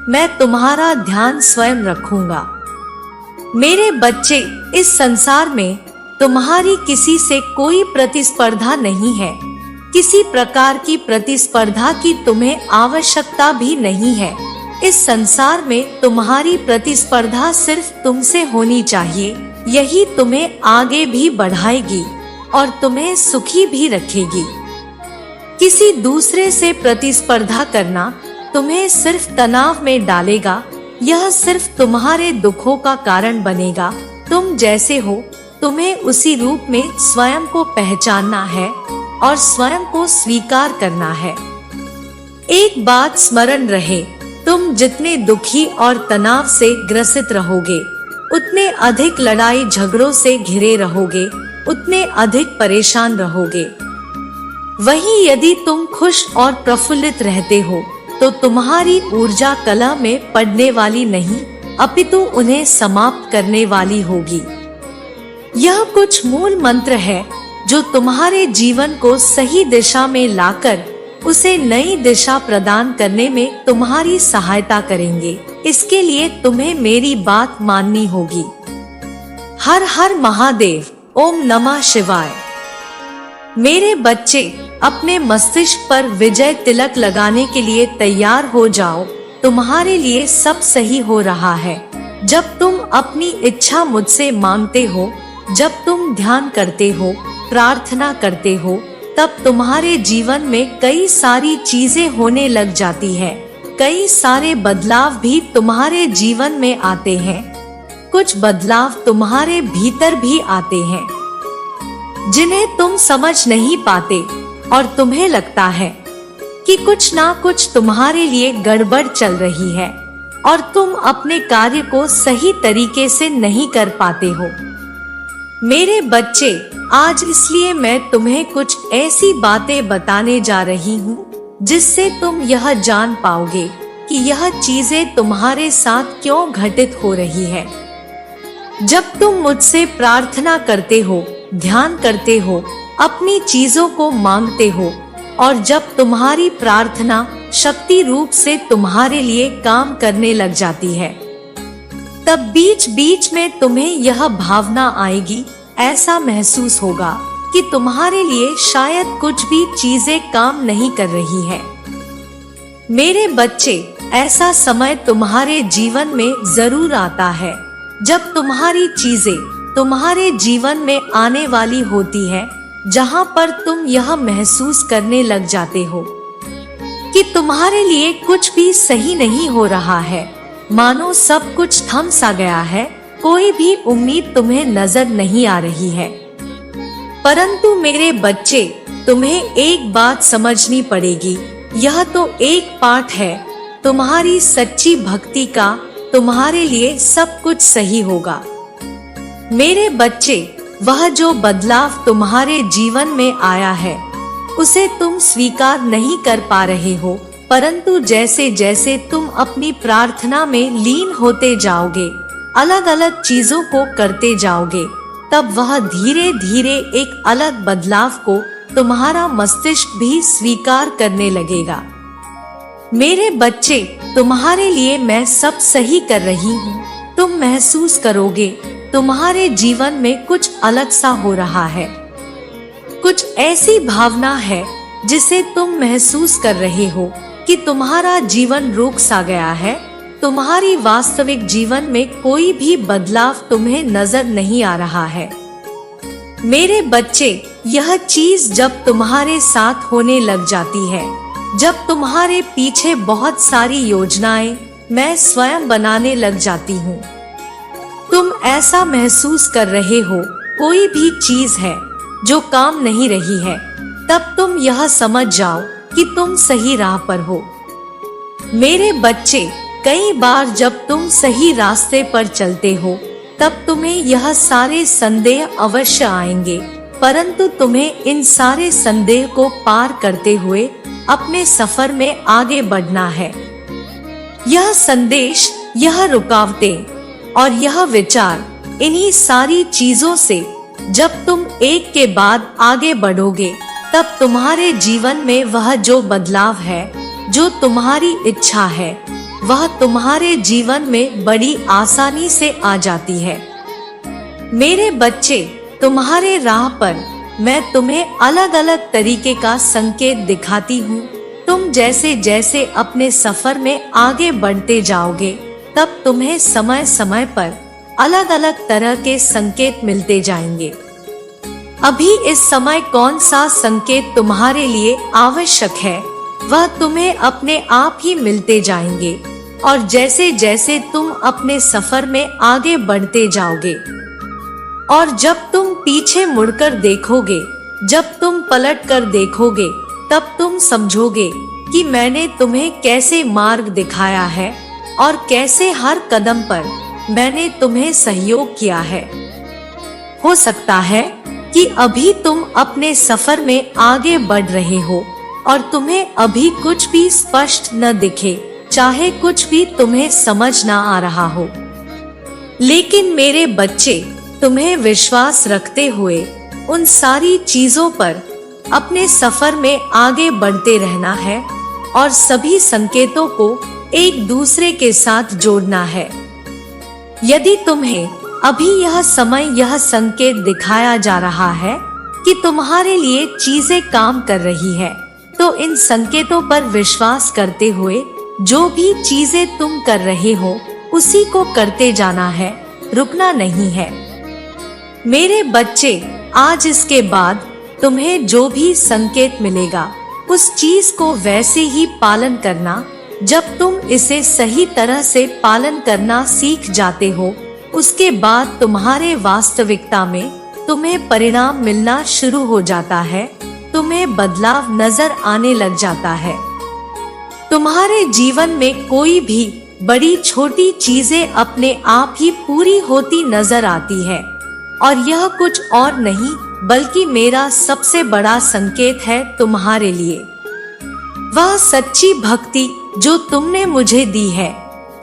मैं तुम्हारा ध्यान स्वयं रखूंगा। मेरे बच्चे, इस संसार में तुम्हारी किसी से कोई प्रतिस्पर्धा नहीं है। किसी प्रकार की प्रतिस्पर्धा की तुम्हें आवश्यकता भी नहीं है। इस संसार में तुम्हारी प्रतिस्पर्धा सिर्फ तुमसे होनी चाहिए। यही तुम्हें आगे भी बढ़ाएगी और तुम्हें सुखी भी रखेगी। किसी दूसरे से प्रतिस्पर्धा करना तुम्हें सिर्फ तनाव में डालेगा। यह सिर्फ तुम्हारे दुखों का कारण बनेगा। तुम जैसे हो, तुम्हें उसी रूप में स्वयं को पहचानना है और स्वयं को स्वीकार करना है। एक बात स्मरण रहे, तुम जितने दुखी और तनाव से ग्रसित रहोगे, उतने अधिक लड़ाई झगड़ों से घिरे रहोगे, उतने अधिक परेशान रहोगे। वहीं यदि तुम खुश और प्रफुल्लित रहते हो तो तुम्हारी ऊर्जा कलह में पड़ने वाली नहीं, अपितु उन्हें समाप्त करने वाली होगी। यह कुछ मूल मंत्र है जो तुम्हारे जीवन को सही दिशा में लाकर उसे नई दिशा प्रदान करने में तुम्हारी सहायता करेंगे। इसके लिए तुम्हें मेरी बात माननी होगी। हर हर महादेव, ओम नमः शिवाय। मेरे बच्चे, अपने मस्तिष्क पर विजय तिलक लगाने के लिए तैयार हो जाओ। तुम्हारे लिए सब सही हो रहा है। जब तुम अपनी इच्छा मुझसे मांगते हो, जब तुम ध्यान करते हो, प्रार्थना करते हो, तब तुम्हारे जीवन में कई सारी चीजें होने लग जाती है। कई सारे बदलाव भी तुम्हारे जीवन में आते हैं। कुछ बदलाव तुम्हारे भीतर भी आते हैं जिन्हें तुम समझ नहीं पाते और तुम्हें लगता है कि कुछ ना कुछ तुम्हारे लिए गड़बड़ चल रही है और तुम अपने कार्य को सही तरीके से नहीं कर पाते हो। मेरे बच्चे, आज इसलिए मैं तुम्हें कुछ ऐसी बातें बताने जा रही हूँ जिससे तुम यह जान पाओगे कि यह चीजें तुम्हारे साथ क्यों घटित हो रही है। जब तुम मुझसे प्रार्थना करते हो, ध्यान करते हो, अपनी चीजों को मांगते हो और जब तुम्हारी प्रार्थना शक्ति रूप से तुम्हारे लिए काम करने लग जाती है, तब बीच बीच में तुम्हें यह भावना आएगी, ऐसा महसूस होगा कि तुम्हारे लिए शायद कुछ भी चीजें काम नहीं कर रही है। मेरे बच्चे, ऐसा समय तुम्हारे जीवन में जरूर आता है जब तुम्हारी चीजें तुम्हारे जीवन में आने वाली होती है, जहां पर तुम यह महसूस करने लग जाते हो कि तुम्हारे लिए कुछ भी सही नहीं हो रहा है, मानो सब कुछ थम सा गया है, कोई भी उम्मीद तुम्हें नजर नहीं आ रही है। परंतु मेरे बच्चे, तुम्हें एक बात समझनी पड़ेगी, यह तो एक पाठ है तुम्हारी सच्ची भक्ति का, तुम्हारे लिए सब कुछ सही होगा। मेरे बच्चे, वह जो बदलाव तुम्हारे जीवन में आया है उसे तुम स्वीकार नहीं कर पा रहे हो, परंतु जैसे जैसे तुम अपनी प्रार्थना में लीन होते जाओगे, अलग अलग चीजों को करते जाओगे, तब वह धीरे धीरे एक अलग बदलाव को तुम्हारा मस्तिष्क भी स्वीकार करने लगेगा। मेरे बच्चे, तुम्हारे लिए मैं सब सही कर रही हूँ। तुम महसूस करोगे तुम्हारे जीवन में कुछ अलग सा हो रहा है। कुछ ऐसी भावना है जिसे तुम महसूस कर रहे हो कि तुम्हारा जीवन रुक सा गया है, तुम्हारी वास्तविक जीवन में कोई भी बदलाव तुम्हें नजर नहीं आ रहा है। मेरे बच्चे, यह चीज जब तुम्हारे साथ होने लग जाती है, जब तुम्हारे पीछे बहुत सारी योजनाएं मैं स्वयं बनाने लग जाती हूँ, तुम ऐसा महसूस कर रहे हो कोई भी चीज है जो काम नहीं रही है, तब तुम यह समझ जाओ कि तुम सही राह पर हो। मेरे बच्चे, कई बार जब तुम सही रास्ते पर चलते हो तब तुम्हें यह सारे संदेह अवश्य आएंगे, परंतु तुम्हें इन सारे संदेह को पार करते हुए अपने सफर में आगे बढ़ना है। यह संदेश, यह रुकावटें और यह विचार, इन्हीं सारी चीजों से जब तुम एक के बाद आगे बढ़ोगे, तब तुम्हारे जीवन में वह जो बदलाव है, जो तुम्हारी इच्छा है, वह तुम्हारे जीवन में बड़ी आसानी से आ जाती है। मेरे बच्चे, तुम्हारे राह पर मैं तुम्हें अलग अलग तरीके का संकेत दिखाती हूँ। तुम जैसे जैसे अपने सफर में आगे बढ़ते जाओगे, तब तुम्हें समय समय पर अलग अलग तरह के संकेत मिलते जाएंगे। अभी इस समय कौन सा संकेत तुम्हारे लिए आवश्यक है, वह तुम्हें अपने आप ही मिलते जाएंगे, और जैसे जैसे तुम अपने सफर में आगे बढ़ते जाओगे और जब तुम पीछे मुड़कर देखोगे, जब तुम पलट कर देखोगे, तब तुम समझोगे कि मैंने तुम्हें कैसे मार्ग दिखाया है और कैसे हर कदम पर मैंने तुम्हें सहयोग किया है। हो सकता है कि अभी तुम अपने सफर में आगे बढ़ रहे हो और तुम्हें अभी कुछ भी स्पष्ट न दिखे, चाहे कुछ भी तुम्हें समझ न आ रहा हो। लेकिन मेरे बच्चे, तुम्हें विश्वास रखते हुए उन सारी चीजों पर अपने सफर में आगे बढ़ते रहना है और सभी संकेतों को एक दूसरे के साथ जोड़ना है। यदि तुम्हें अभी यह समय यह संकेत दिखाया जा रहा है कि तुम्हारे लिए चीजें काम कर रही है, तो इन संकेतों पर विश्वास करते हुए जो भी चीजें तुम कर रहे हो उसी को करते जाना है, रुकना नहीं है। मेरे बच्चे, आज इसके बाद तुम्हें जो भी संकेत मिलेगा उस चीज को वैसे ही पालन करना। जब तुम इसे सही तरह से पालन करना सीख जाते हो, उसके बाद तुम्हारे वास्तविकता में तुम्हें परिणाम मिलना शुरू हो जाता है, तुम्हें बदलाव नजर आने लग जाता है। तुम्हारे जीवन में कोई भी बड़ी छोटी चीजें अपने आप ही पूरी होती नजर आती है, और यह कुछ और नहीं बल्कि मेरा सबसे बड़ा संकेत है तुम्हारे लिए। वह सच्ची भक्ति जो तुमने मुझे दी है,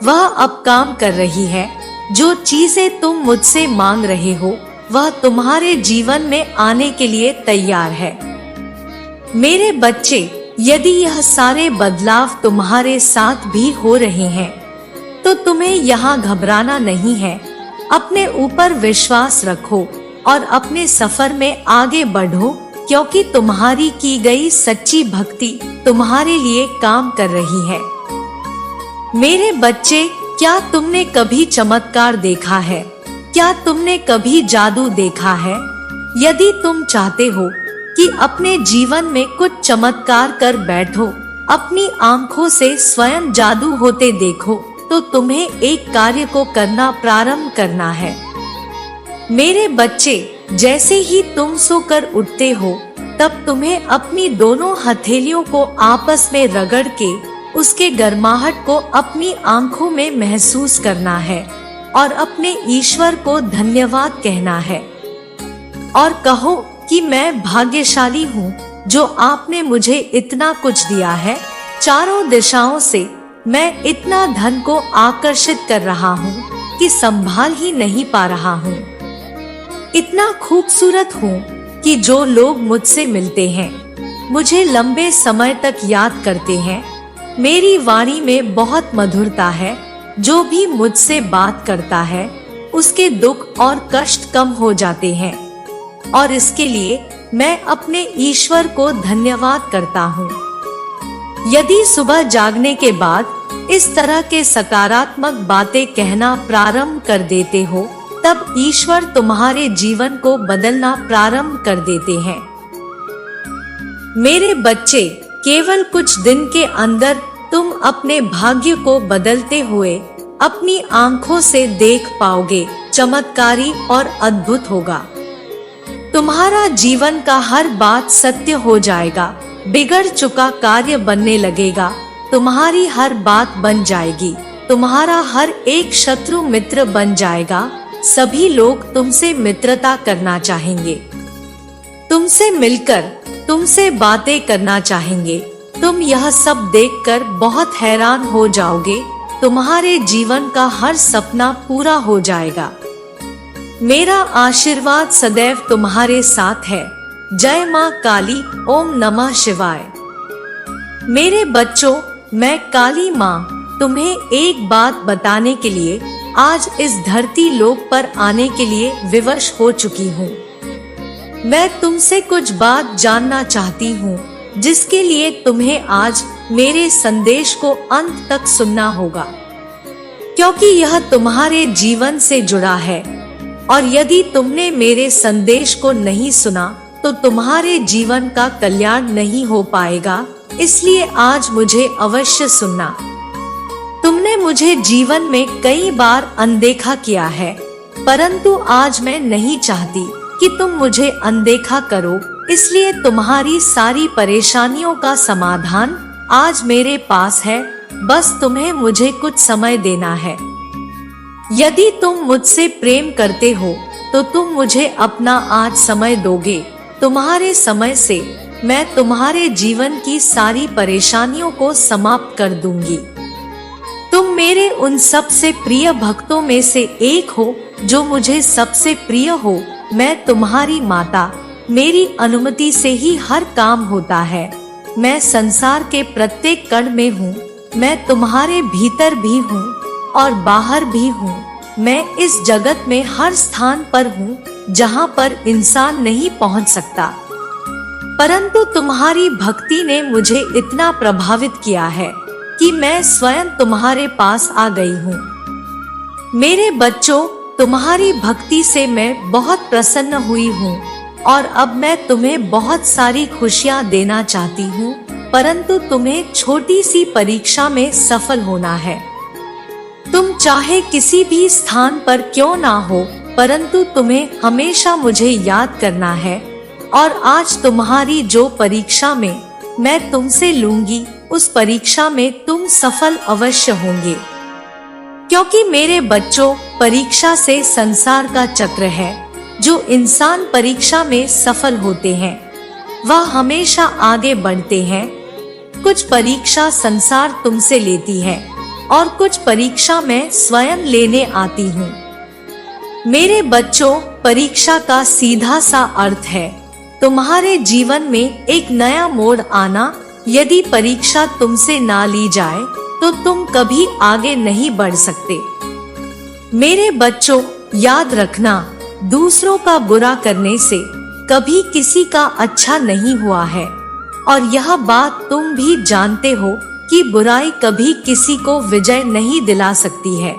वह अब काम कर रही है। जो चीजें तुम मुझसे मांग रहे हो, वह तुम्हारे जीवन में आने के लिए तैयार है। मेरे बच्चे, यदि यह सारे बदलाव तुम्हारे साथ भी हो रहे हैं, तो तुम्हें यहाँ घबराना नहीं है। अपने ऊपर विश्वास रखो और अपने सफर में आगे बढ़ो, क्योंकि तुम्हारी की गई सच्ची भक्ति तुम्हारे लिए काम कर रही है। मेरे बच्चे, क्या तुमने कभी चमत्कार देखा है? क्या तुमने कभी जादू देखा है? यदि तुम चाहते हो कि अपने जीवन में कुछ चमत्कार कर बैठो, अपनी आंखों से स्वयं जादू होते देखो, तो तुम्हें एक कार्य को करना प्रारंभ करना है। मेरे बच्चे, जैसे ही तुम सोकर उठते हो, तब तुम्हें अपनी दोनों हथेलियों को आपस में रगड़ के उसके गर्माहट को अपनी आंखों में महसूस करना है और अपने ईश्वर को धन्यवाद कहना है और कहो कि मैं भाग्यशाली हूँ जो आपने मुझे इतना कुछ दिया है। चारों दिशाओं से मैं इतना धन को आकर्षित कर रहा हूँ कि संभाल ही नहीं पा रहा हूँ। इतना खूबसूरत हूँ कि जो लोग मुझसे मिलते हैं मुझे लंबे समय तक याद करते हैं। मेरी वाणी में बहुत मधुरता है। जो भी मुझसे बात करता है उसके दुख और कष्ट कम हो जाते हैं, और इसके लिए मैं अपने ईश्वर को धन्यवाद करता हूँ। यदि सुबह जागने के बाद इस तरह के सकारात्मक बातें कहना प्रारंभ कर देते हो, तब ईश्वर तुम्हारे जीवन को बदलना प्रारंभ कर देते हैं। मेरे बच्चे, केवल कुछ दिन के अंदर तुम अपने भाग्य को बदलते हुए अपनी आंखों से देख पाओगे। चमत्कारी और अद्भुत होगा। तुम्हारा जीवन का हर बात सत्य हो जाएगा। बिगड़ चुका कार्य बनने लगेगा। तुम्हारी हर बात बन जाएगी। तुम्हारा हर एक शत्रु मित्र बन जाएगा। सभी लोग तुमसे मित्रता करना चाहेंगे, तुमसे मिलकर तुमसे बातें करना चाहेंगे। तुम यह सब देखकर बहुत हैरान हो जाओगे। तुम्हारे जीवन का हर सपना पूरा हो जाएगा। मेरा आशीर्वाद सदैव तुम्हारे साथ है। जय माँ काली। ओम नमः शिवाय। मेरे बच्चों, मैं काली माँ तुम्हें एक बात बताने के लिए आज इस धरती लोक पर आने के लिए विवश हो चुकी हूँ। मैं तुमसे कुछ बात जानना चाहती हूँ, जिसके लिए तुम्हें आज मेरे संदेश को अंत तक सुनना होगा, क्योंकि यह तुम्हारे जीवन से जुड़ा है। और यदि तुमने मेरे संदेश को नहीं सुना तो तुम्हारे जीवन का कल्याण नहीं हो पाएगा। इसलिए आज मुझे अवश्य सुनना। तुमने मुझे जीवन में कई बार अनदेखा किया है, परंतु आज मैं नहीं चाहती कि तुम मुझे अनदेखा करो। इसलिए तुम्हारी सारी परेशानियों का समाधान आज मेरे पास है। बस तुम्हें मुझे कुछ समय देना है। यदि तुम मुझसे प्रेम करते हो तो तुम मुझे अपना आज समय दोगे। तुम्हारे समय से मैं तुम्हारे जीवन की सारी परेशानियों को समाप्त कर दूंगी। तुम मेरे उन सबसे प्रिय भक्तों में से एक हो जो मुझे सबसे प्रिय हो। मैं तुम्हारी माता, मेरी अनुमति से ही हर काम होता है। मैं संसार के प्रत्येक कण में हूँ। मैं तुम्हारे भीतर भी हूँ और बाहर भी हूँ। मैं इस जगत में हर स्थान पर हूँ जहाँ पर इंसान नहीं पहुँच सकता, परंतु तुम्हारी भक्ति ने मुझे इतना प्रभावित किया है कि मैं स्वयं तुम्हारे पास आ गई हूँ। मेरे बच्चों, तुम्हारी भक्ति से मैं बहुत प्रसन्न हुई हूँ और अब मैं तुम्हें बहुत सारी खुशियाँ देना चाहती हूँ, परंतु तुम्हें छोटी सी परीक्षा में सफल होना है। तुम चाहे किसी भी स्थान पर क्यों ना हो, परंतु तुम्हें हमेशा मुझे याद करना है। और आज तुम्हारी जो परीक्षा में मैं तुमसे लूंगी, उस परीक्षा में तुम सफल अवश्य होंगे, क्योंकि मेरे बच्चों, परीक्षा से संसार का चक्र है। जो इंसान परीक्षा में सफल होते हैं वह हमेशा आगे बढ़ते हैं। कुछ परीक्षा संसार तुमसे लेती है और कुछ परीक्षा मैं स्वयं लेने आती हूँ। मेरे बच्चों, परीक्षा का सीधा सा अर्थ है तुम्हारे जीवन में एक नया मोड़ आना। यदि परीक्षा तुमसे ना ली जाए तो तुम कभी आगे नहीं बढ़ सकते। मेरे बच्चों, याद रखना, दूसरों का बुरा करने से कभी किसी का अच्छा नहीं हुआ है। और यह बात तुम भी जानते हो कि बुराई कभी किसी को विजय नहीं दिला सकती है।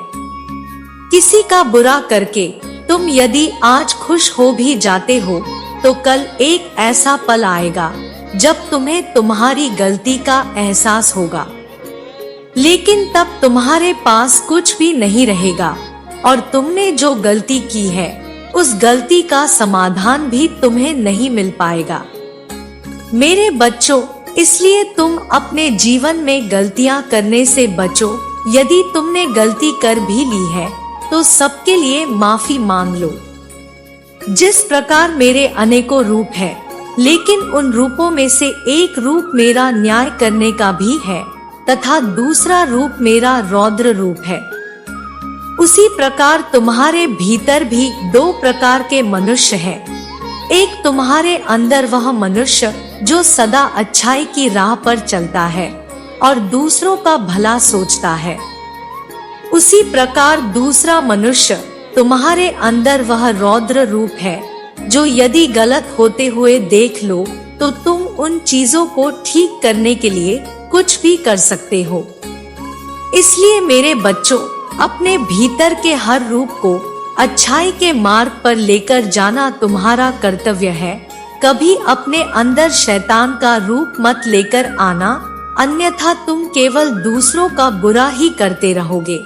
किसी का बुरा करके तुम यदि आज खुश हो भी जाते हो तो कल एक ऐसा पल आएगा जब तुम्हें तुम्हारी गलती का एहसास होगा, लेकिन तब तुम्हारे पास कुछ भी नहीं रहेगा और तुमने जो गलती की है उस गलती का समाधान भी तुम्हें नहीं मिल पाएगा। मेरे बच्चों, इसलिए तुम अपने जीवन में गलतियां करने से बचो। यदि तुमने गलती कर भी ली है तो सबके लिए माफी मांग लो। जिस प्रकार मेरे अनेकों रूप है, लेकिन उन रूपों में से एक रूप मेरा न्याय करने का भी है तथा दूसरा रूप मेरा रौद्र रूप है। उसी प्रकार तुम्हारे भीतर भी दो प्रकार के मनुष्य हैं। एक तुम्हारे अंदर वह मनुष्य जो सदा अच्छाई की राह पर चलता है और दूसरों का भला सोचता है। उसी प्रकार दूसरा मनुष्य तुम्हारे अंदर वह रौद्र रूप है जो यदि गलत होते हुए देख लो तो तुम उन चीजों को ठीक करने के लिए कुछ भी कर सकते हो। इसलिए मेरे बच्चों, अपने भीतर के हर रूप को अच्छाई के मार्ग पर लेकर जाना तुम्हारा कर्तव्य है। कभी अपने अंदर शैतान का रूप मत लेकर आना, अन्यथा तुम केवल दूसरों का बुरा ही करते रहोगे।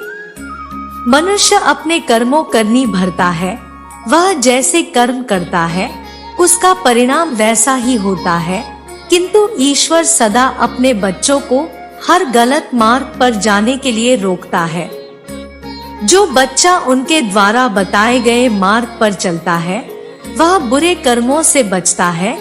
मनुष्य अपने कर्मों करनी भरता है। वह जैसे कर्म करता है उसका परिणाम वैसा ही होता है, किंतु ईश्वर सदा अपने बच्चों को हर गलत मार्ग पर जाने के लिए रोकता है। जो बच्चा उनके द्वारा बताए गए मार्ग पर चलता है वह बुरे कर्मों से बचता है,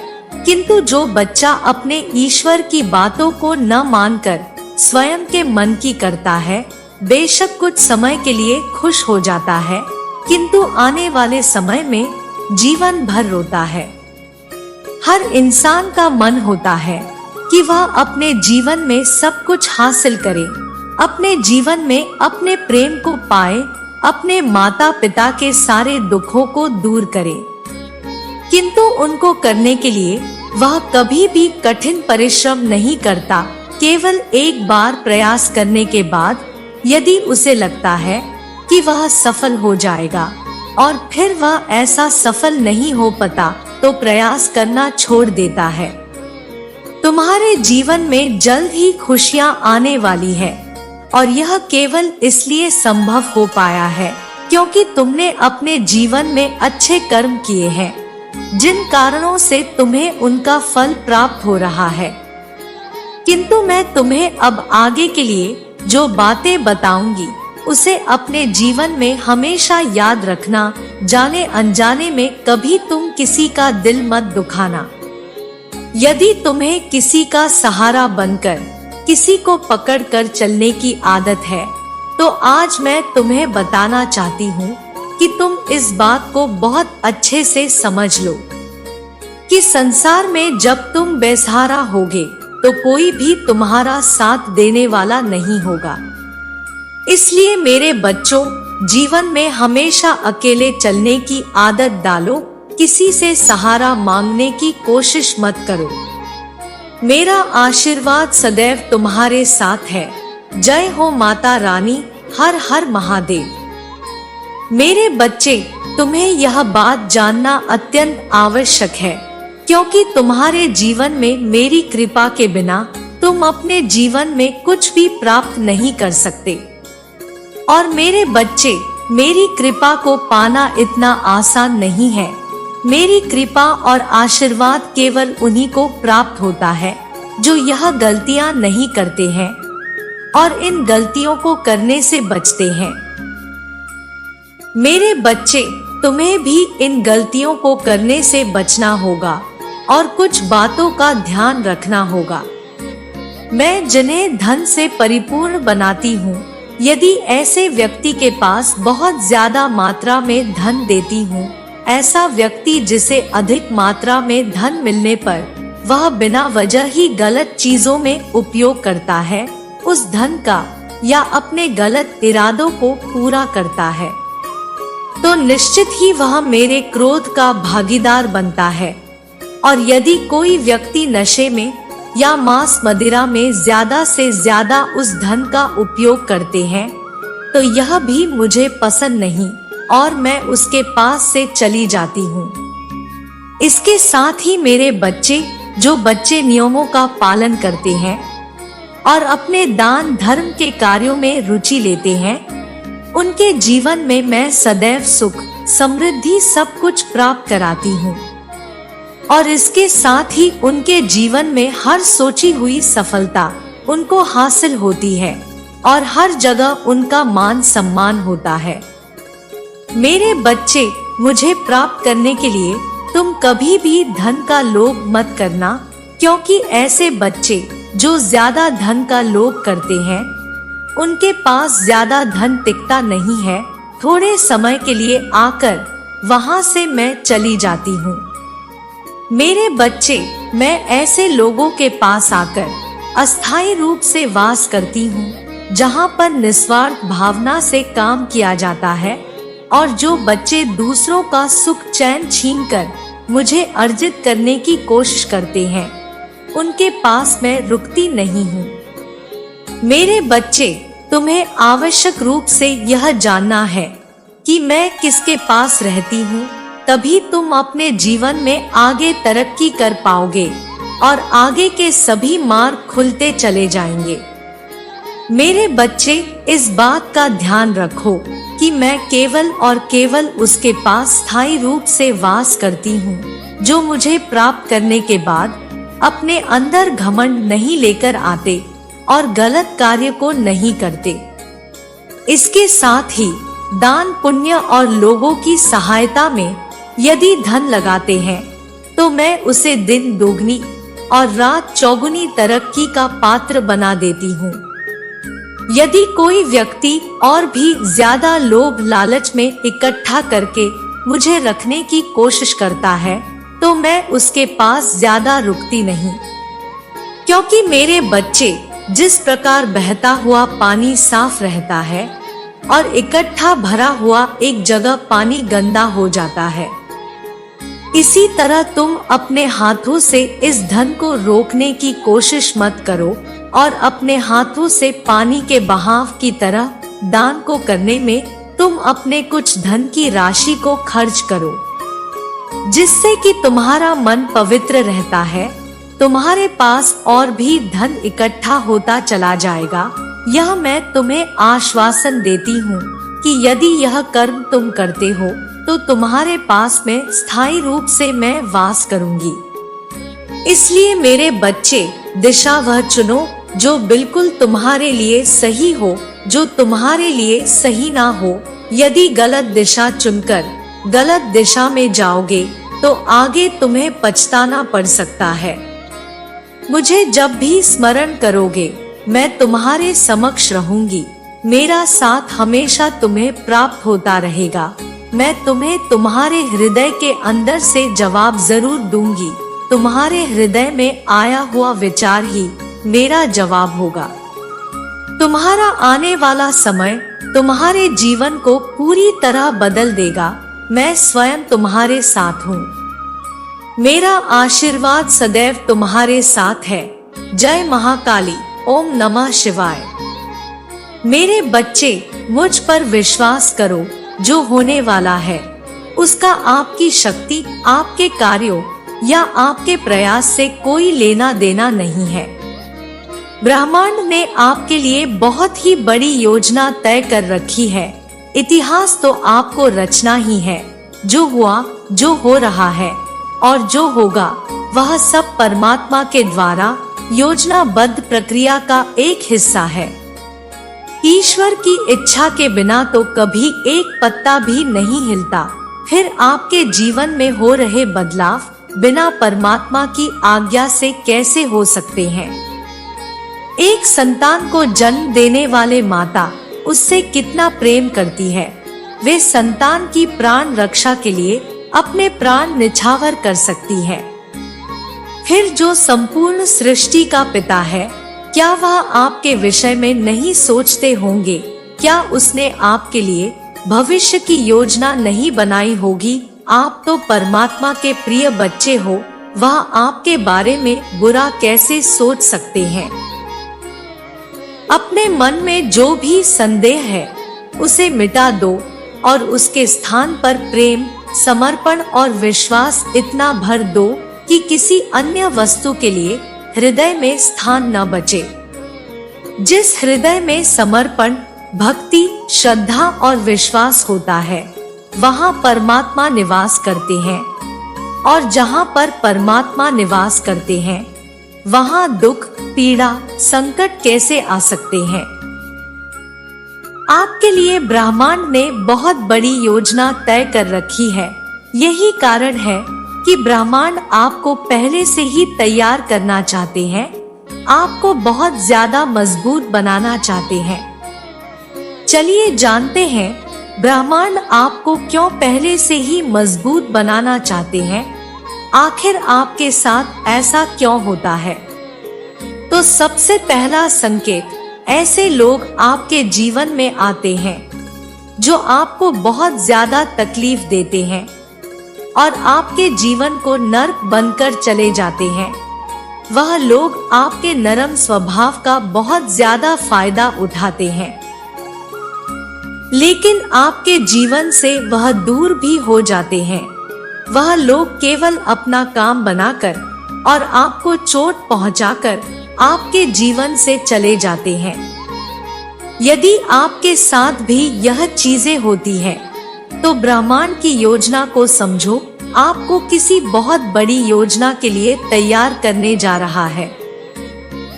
किंतु जो बच्चा अपने ईश्वर की बातों को न मानकर स्वयं के मन की करता है, बेशक कुछ समय के लिए खुश हो जाता है, किंतु आने वाले समय में जीवन भर रोता है। हर इंसान का मन होता है कि वह अपने जीवन में सब कुछ हासिल करे, अपने जीवन में अपने प्रेम को पाए, अपने माता पिता के सारे दुखों को दूर करे, किंतु उनको करने के लिए वह कभी भी कठिन परिश्रम नहीं करता। केवल एक बार प्रयास करने के बाद यदि उसे लगता है कि वह सफल हो जाएगा और फिर वह ऐसा सफल नहीं हो पाता तो प्रयास करना छोड़ देता है। तुम्हारे जीवन में जल्द ही खुशियां आने वाली है और यह केवल इसलिए संभव हो पाया है क्योंकि तुमने अपने जीवन में अच्छे कर्म किए हैं, जिन कारणों से तुम्हें उनका फल प्राप्त हो रहा है। किंतु मैं तुम्हें अब आगे के लिए जो बातें बताऊंगी उसे अपने जीवन में हमेशा याद रखना। जाने अनजाने में कभी तुम किसी का दिल मत दुखाना। यदि तुम्हें किसी का सहारा बनकर किसी को पकड़कर चलने की आदत है, तो आज मैं तुम्हें बताना चाहती हूँ कि तुम इस बात को बहुत अच्छे से समझ लो कि संसार में जब तुम बेसहारा होगे तो कोई भी तुम्हारा साथ देने वाला नहीं होगा। इसलिए मेरे बच्चों, जीवन में हमेशा अकेले चलने की आदत डालो। किसी से सहारा मांगने की कोशिश मत करो। मेरा आशीर्वाद सदैव तुम्हारे साथ है। जय हो माता रानी। हर हर महादेव। मेरे बच्चे, तुम्हें यह बात जानना अत्यंत आवश्यक है, क्योंकि तुम्हारे जीवन में मेरी कृपा के बिना तुम अपने जीवन में कुछ भी प्राप्त नहीं कर सकते। और मेरे बच्चे, मेरी कृपा को पाना इतना आसान नहीं है। मेरी कृपा और आशीर्वाद केवल उन्हीं को प्राप्त होता है जो यह गलतियां नहीं करते हैं और इन गलतियों को करने से बचते हैं। मेरे बच्चे, तुम्हें भी इन गलतियों को करने से बचना होगा और कुछ बातों का ध्यान रखना होगा। मैं जिन्हें धन से परिपूर्ण बनाती हूँ, यदि ऐसे व्यक्ति के पास बहुत ज्यादा मात्रा में धन देती हूँ, ऐसा व्यक्ति जिसे अधिक मात्रा में धन मिलने पर वह बिना वजह ही गलत चीजों में उपयोग करता है, उस धन का या अपने गलत इरादों को पूरा करता है, तो निश्चित ही वह मेरे क्रोध का भागीदार बनता है। और यदि कोई व्यक्ति नशे में या मांस मदिरा में ज्यादा से ज्यादा उस धन का उपयोग करते हैं, तो यह भी मुझे पसंद नहीं और मैं उसके पास से चली जाती हूँ। इसके साथ ही मेरे बच्चे, जो बच्चे नियमों का पालन करते हैं और अपने दान धर्म के कार्यों में रुचि लेते हैं, उनके जीवन में मैं सदैव सुख समृद्धि सब कुछ प्राप्त कराती हूँ। और इसके साथ ही उनके जीवन में हर सोची हुई सफलता उनको हासिल होती है और हर जगह उनका मान सम्मान होता है। मेरे बच्चे, मुझे प्राप्त करने के लिए तुम कभी भी धन का लोभ मत करना, क्योंकि ऐसे बच्चे जो ज्यादा धन का लोभ करते हैं, उनके पास ज्यादा धन टिकता नहीं है। थोड़े समय के लिए आकर वहां से मैं चली जाती हूँ। मेरे बच्चे, मैं ऐसे लोगों के पास आकर अस्थायी रूप से वास करती हूँ, जहाँ पर निस्वार्थ भावना से काम किया जाता है और जो बच्चे दूसरों का सुख चैन छीनकर मुझे अर्जित करने की कोशिश करते हैं, उनके पास मैं रुकती नहीं हूँ। मेरे बच्चे, तुम्हें आवश्यक रूप से यह जानना है कि मैं किसके पास रहती हूँ, तभी तुम अपने जीवन में आगे तरक्की कर पाओगे और आगे के सभी मार्ग खुलते चले जाएंगे। मेरे बच्चे, इस बात का ध्यान रखो कि मैं केवल और केवल उसके पास स्थायी रूप से वास करती हूँ, जो मुझे प्राप्त करने के बाद अपने अंदर घमंड नहीं लेकर आते और गलत कार्य को नहीं करते। इसके साथ ही दान पुण्य और लोगों की सहायता में यदि धन लगाते हैं, तो मैं उसे दिन दोगुनी और रात चौगुनी तरक्की का पात्र बना देती हूँ। यदि कोई व्यक्ति और भी ज्यादा लोभ लालच में इकट्ठा करके मुझे रखने की कोशिश करता है, तो मैं उसके पास ज्यादा रुकती नहीं, क्योंकि मेरे बच्चे, जिस प्रकार बहता हुआ पानी साफ रहता है और इकट्ठा भरा हुआ एक जगह पानी गंदा हो जाता है, इसी तरह तुम अपने हाथों से इस धन को रोकने की कोशिश मत करो और अपने हाथों से पानी के बहाव की तरह दान को करने में तुम अपने कुछ धन की राशि को खर्च करो, जिससे कि तुम्हारा मन पवित्र रहता है। तुम्हारे पास और भी धन इकट्ठा होता चला जाएगा। यह मैं तुम्हें आश्वासन देती हूँ कि यदि यह कर्म तुम करते हो, तो तुम्हारे पास में स्थायी रूप से मैं वास करूंगी। इसलिए मेरे बच्चे, दिशा वह चुनो जो बिल्कुल तुम्हारे लिए सही हो, जो तुम्हारे लिए सही ना हो। यदि गलत दिशा चुनकर गलत दिशा में जाओगे तो आगे तुम्हें पछताना पड़ सकता है। मुझे जब भी स्मरण करोगे मैं तुम्हारे समक्ष रहूंगी। मेरा साथ हमेशा तुम्हें प्राप्त होता रहेगा। मैं तुम्हें तुम्हारे हृदय के अंदर से जवाब जरूर दूंगी। तुम्हारे हृदय में आया हुआ विचार ही मेरा जवाब होगा। तुम्हारा आने वाला समय तुम्हारे जीवन को पूरी तरह बदल देगा। मैं स्वयं तुम्हारे साथ हूँ। मेरा आशीर्वाद सदैव तुम्हारे साथ है। जय महाकाली। ओम नमः शिवाय। मेरे बच्चे, मुझ पर विश्वास करो। जो होने वाला है उसका आपकी शक्ति, आपके कार्यों या आपके प्रयास से कोई लेना देना नहीं है। ब्रह्मांड ने आपके लिए बहुत ही बड़ी योजना तय कर रखी है। इतिहास तो आपको रचना ही है। जो हुआ, जो हो रहा है और जो होगा वह सब परमात्मा के द्वारा योजनाबद्ध प्रक्रिया का एक हिस्सा है। ईश्वर की इच्छा के बिना तो कभी एक पत्ता भी नहीं हिलता। फिर आपके जीवन में हो रहे बदलाव बिना परमात्मा की आज्ञा से कैसे हो सकते हैं? एक संतान को जन्म देने वाले माता उससे कितना प्रेम करती है। वे संतान की प्राण रक्षा के लिए अपने प्राण निछावर कर सकती है। फिर जो संपूर्ण सृष्टि का पिता है, क्या वह आपके विषय में नहीं सोचते होंगे? क्या उसने आपके लिए भविष्य की योजना नहीं बनाई होगी? आप तो परमात्मा के प्रिय बच्चे हो, वह आपके बारे में बुरा कैसे सोच सकते हैं? अपने मन में जो भी संदेह है उसे मिटा दो और उसके स्थान पर प्रेम, समर्पण और विश्वास इतना भर दो कि किसी अन्य वस्तु के लिए हृदय में स्थान न बचे। जिस हृदय में समर्पण, भक्ति, श्रद्धा और विश्वास होता है वहाँ परमात्मा निवास करते हैं। और जहाँ पर परमात्मा निवास करते हैं वहाँ दुख, पीड़ा, संकट कैसे आ सकते हैं? आपके लिए ब्रह्मांड ने बहुत बड़ी योजना तय कर रखी है। यही कारण है कि ब्रह्मांड आपको पहले से ही तैयार करना चाहते हैं। आपको बहुत ज्यादा मजबूत बनाना चाहते हैं। चलिए जानते हैं ब्रह्मांड आपको क्यों पहले से ही मजबूत बनाना चाहते हैं। आखिर आपके साथ ऐसा क्यों होता है? तो सबसे पहला संकेत, ऐसे लोग आपके जीवन में आते हैं जो आपको बहुत ज्यादा तकलीफ देते हैं और आपके जीवन को नर्क बनकर चले जाते हैं। वह लोग आपके नरम स्वभाव का बहुत ज्यादा फायदा उठाते हैं, लेकिन आपके जीवन से वह दूर भी हो जाते हैं। वह लोग केवल अपना काम बनाकर और आपको चोट पहुंचाकर आपके जीवन से चले जाते हैं। यदि आपके साथ भी यह चीजें होती हैं, तो ब्रह्मांड की योजना को समझो। आपको किसी बहुत बड़ी योजना के लिए तैयार करने जा रहा है,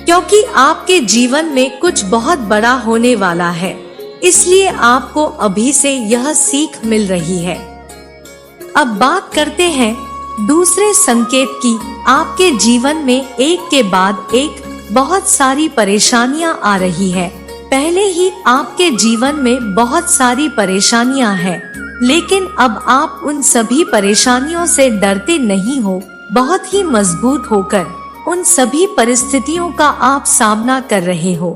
क्योंकि आपके जीवन में कुछ बहुत बड़ा होने वाला है। इसलिए आपको अभी से यह सीख मिल रही है। अब बात करते हैं दूसरे संकेत की। आपके जीवन में एक के बाद एक बहुत सारी परेशानियां आ रही है। पहले ही आपके जीवन में बहुत सारी परेशानियां हैं, लेकिन अब आप उन सभी परेशानियों से डरते नहीं हो। बहुत ही मजबूत होकर उन सभी परिस्थितियों का आप सामना कर रहे हो।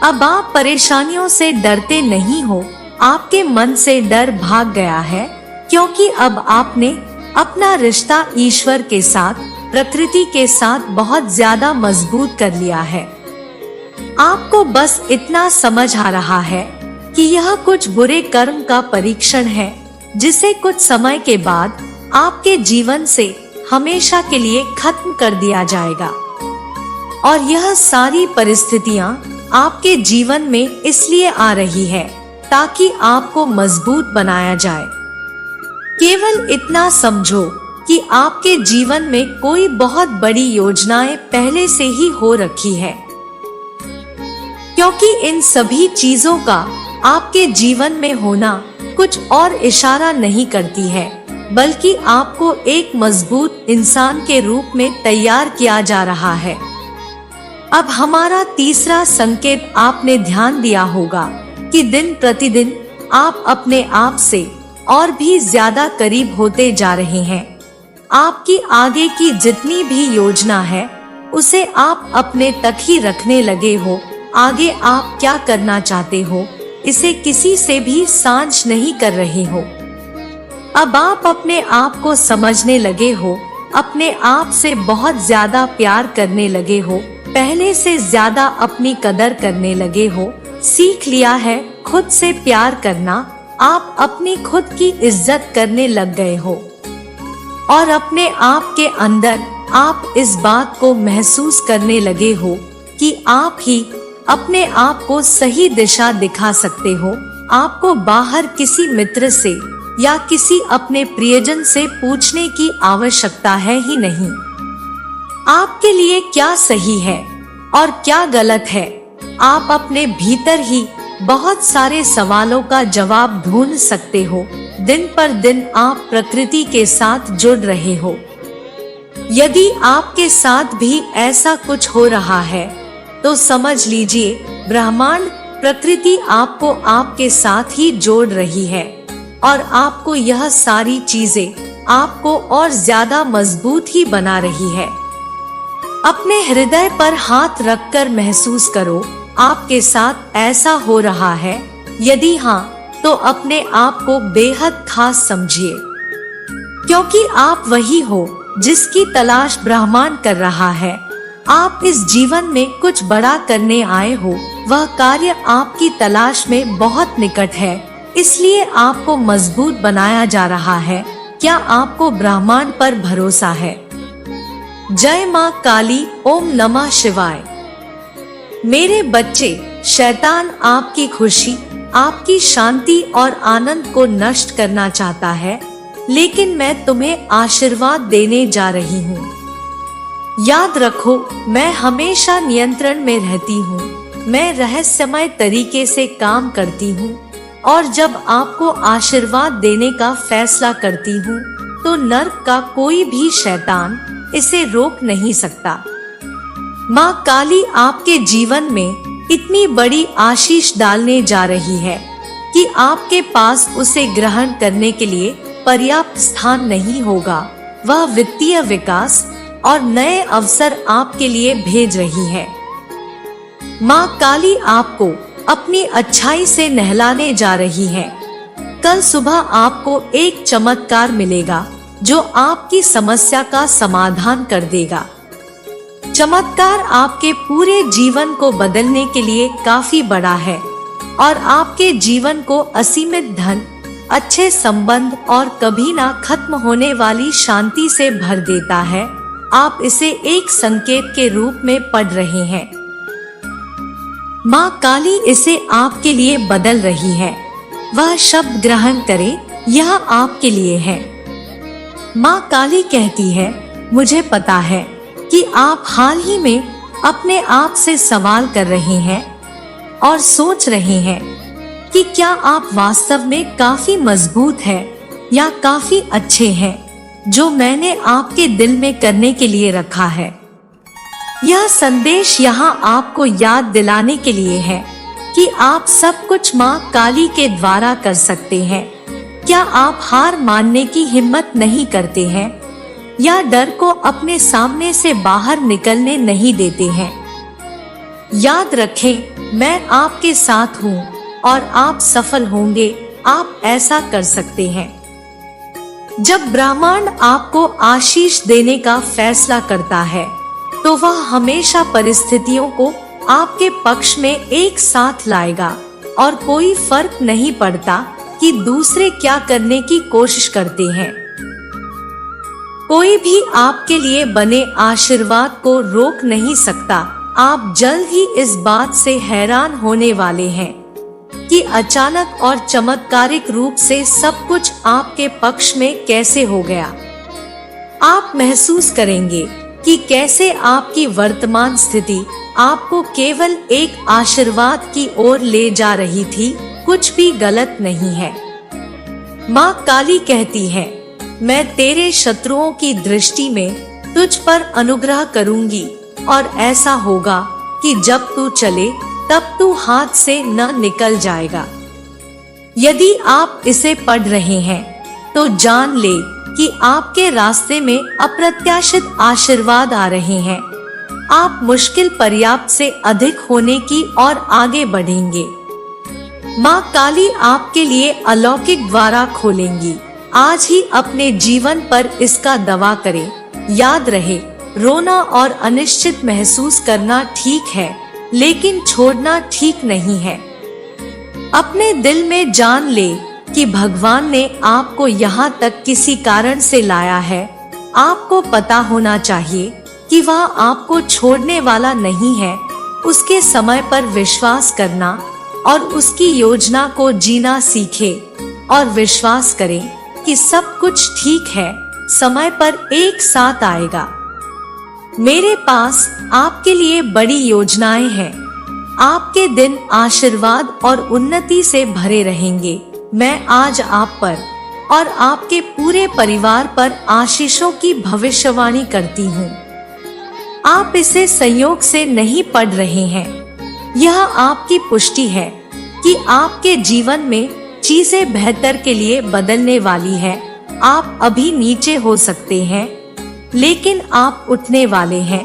अब आप परेशानियों से डरते नहीं हो। आपके मन से डर भाग गया है, क्योंकि अब आपने अपना रिश्ता ईश्वर के साथ, प्रकृति के साथ बहुत ज्यादा मजबूत कर लिया है। आपको बस इतना समझ आ रहा है कि यह कुछ बुरे कर्म का परीक्षण है, जिसे कुछ समय के बाद आपके जीवन से हमेशा के लिए खत्म कर दिया जाएगा। और यह सारी परिस्थितियां आपके जीवन में इसलिए आ रही है ताकि आपको मजबूत बनाया जाए। केवल इतना समझो कि आपके जीवन में कोई बहुत बड़ी योजनाएं पहले से ही हो रखी है, क्योंकि इन सभी चीजों का आपके जीवन में होना कुछ और इशारा नहीं करती है, बल्कि आपको एक मजबूत इंसान के रूप में तैयार किया जा रहा है। अब हमारा तीसरा संकेत आपने ध्यान दिया होगा कि दिन प्रतिदिन आप अपने आप से और भी ज्यादा करीब होते जा रहे हैं। आपकी आगे की जितनी भी योजना है उसे आप अपने तक ही रखने लगे हो। आगे आप क्या करना चाहते हो इसे किसी से भी सांझ नहीं कर रहे हो। अब आप अपने आप को समझने लगे हो, अपने आप से बहुत ज्यादा प्यार करने लगे हो, पहले से ज्यादा अपनी कदर करने लगे हो, सीख लिया है खुद से प्यार करना। आप अपनी खुद की इज्जत करने लग गए हो और अपने आप के अंदर आप इस बात को महसूस करने लगे हो कि आप ही अपने आप को सही दिशा दिखा सकते हो। आपको बाहर किसी मित्र से या किसी अपने प्रियजन से पूछने की आवश्यकता है ही नहीं। आपके लिए क्या सही है और क्या गलत है, आप अपने भीतर ही बहुत सारे सवालों का जवाब ढूंढ सकते हो। दिन पर दिन आप प्रकृति के साथ जुड़ रहे हो। यदि आपके साथ भी ऐसा कुछ हो रहा है तो समझ लीजिए ब्रह्मांड प्रकृति आपको आपके साथ ही जोड़ रही है और आपको यह सारी चीजें आपको और ज्यादा मजबूत ही बना रही है। अपने हृदय पर हाथ रखकर महसूस करो आपके साथ ऐसा हो रहा है। यदि हाँ तो अपने आप को बेहद खास समझिए, क्योंकि आप वही हो जिसकी तलाश ब्रह्मांड कर रहा है। आप इस जीवन में कुछ बड़ा करने आए हो, वह कार्य आपकी तलाश में बहुत निकट है, इसलिए आपको मजबूत बनाया जा रहा है। क्या आपको ब्रह्मांड पर भरोसा है? जय मां काली, ओम नमः शिवाय। मेरे बच्चे, शैतान आपकी खुशी, आपकी शांति और आनंद को नष्ट करना चाहता है, लेकिन मैं तुम्हें आशीर्वाद देने जा रही हूँ। याद रखो, मैं हमेशा नियंत्रण में रहती हूँ। मैं रहस्यमय तरीके से काम करती हूँ और जब आपको आशीर्वाद देने का फैसला करती हूँ तो नर्क का कोई भी शैतान इसे रोक नहीं सकता। माँ काली आपके जीवन में इतनी बड़ी आशीष डालने जा रही है कि आपके पास उसे ग्रहण करने के लिए पर्याप्त स्थान नहीं होगा। वह वित्तीय विकास और नए अवसर आपके लिए भेज रही है। माँ काली आपको अपनी अच्छाई से नहलाने जा रही है। कल सुबह आपको एक चमत्कार मिलेगा जो आपकी समस्या का समाधान कर देगा। चमत्कार आपके पूरे जीवन को बदलने के लिए काफी बड़ा है और आपके जीवन को असीमित धन, अच्छे संबंध और कभी ना खत्म होने वाली शांति से भर देता है। आप इसे एक संकेत के रूप में पढ़ रहे हैं। माँ काली इसे आपके लिए बदल रही है। वह शब्द ग्रहण करें, यह आपके लिए है। माँ काली कहती है, मुझे पता है कि आप हाल ही में अपने आप से सवाल कर रहे हैं और सोच रहे हैं कि क्या आप वास्तव में काफी मजबूत हैं या काफी अच्छे हैं, जो मैंने आपके दिल में करने के लिए रखा है। यह संदेश यहाँ आपको याद दिलाने के लिए है कि आप सब कुछ माँ काली के द्वारा कर सकते हैं। क्या आप हार मानने की हिम्मत नहीं करते हैं या डर को अपने सामने से बाहर निकलने नहीं देते हैं? याद रखें, मैं आपके साथ हूँ और आप सफल होंगे। आप ऐसा कर सकते हैं। जब ब्रह्मांड आपको आशीष देने का फैसला करता है तो वह हमेशा परिस्थितियों को आपके पक्ष में एक साथ लाएगा और कोई फर्क नहीं पड़ता कि दूसरे क्या करने की कोशिश करते हैं। कोई भी आपके लिए बने आशीर्वाद को रोक नहीं सकता। आप जल्द ही इस बात से हैरान होने वाले हैं कि अचानक और चमत्कारिक रूप से सब कुछ आपके पक्ष में कैसे हो गया। आप महसूस करेंगे कि कैसे आपकी वर्तमान स्थिति आपको केवल एक आशीर्वाद की ओर ले जा रही थी, कुछ भी गलत नहीं है। माँ काली कहती है, मैं तेरे शत्रुओं की दृष्टि में तुझ पर अनुग्रह करूंगी और ऐसा होगा कि जब तू चले तब तू हाथ से न निकल जाएगा। यदि आप इसे पढ़ रहे हैं तो जान ले कि आपके रास्ते में अप्रत्याशित आशीर्वाद आ रहे हैं। आप मुश्किल पर्याप्त से अधिक होने की और आगे बढ़ेंगे। माँ काली आपके लिए अलौकिक द्वारा खोलेंगी। आज ही अपने जीवन पर इसका दावा करें। याद रहे, रोना और अनिश्चित महसूस करना ठीक है, लेकिन छोड़ना ठीक नहीं है। अपने दिल में जान ले कि भगवान ने आपको यहाँ तक किसी कारण से लाया है। आपको पता होना चाहिए कि वह आपको छोड़ने वाला नहीं है। उसके समय पर विश्वास करना और उसकी योजना को जीना सीखे और विश्वास करें कि सब कुछ ठीक है, समय पर एक साथ आएगा। मेरे पास आपके लिए बड़ी योजनाएं हैं। आपके दिन आशीर्वाद और उन्नति से भरे रहेंगे। मैं आज आप पर और आपके पूरे परिवार पर आशीषों की भविष्यवाणी करती हूँ। आप इसे संयोग से नहीं पढ़ रहे हैं। यह आपकी पुष्टि है कि आपके जीवन में चीजें बेहतर के लिए बदलने वाली है। आप अभी नीचे हो सकते हैं, लेकिन आप उठने वाले हैं।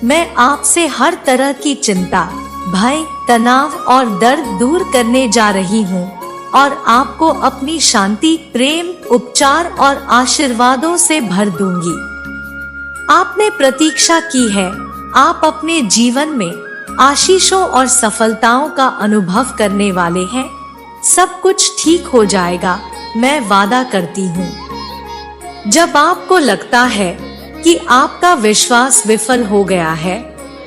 मैं आपसे हर तरह की चिंता, भय, तनाव और दर्द दूर करने जा रही हूँ और आपको अपनी शांति, प्रेम, उपचार और आशीर्वादों से भर दूंगी। आपने प्रतीक्षा की है। आप अपने जीवन में आशीषों और सफलताओं का अनुभव करने वाले हैं। सब कुछ ठीक हो जाएगा, मैं वादा करती हूँ। जब आपको लगता है कि आपका विश्वास विफल हो गया है,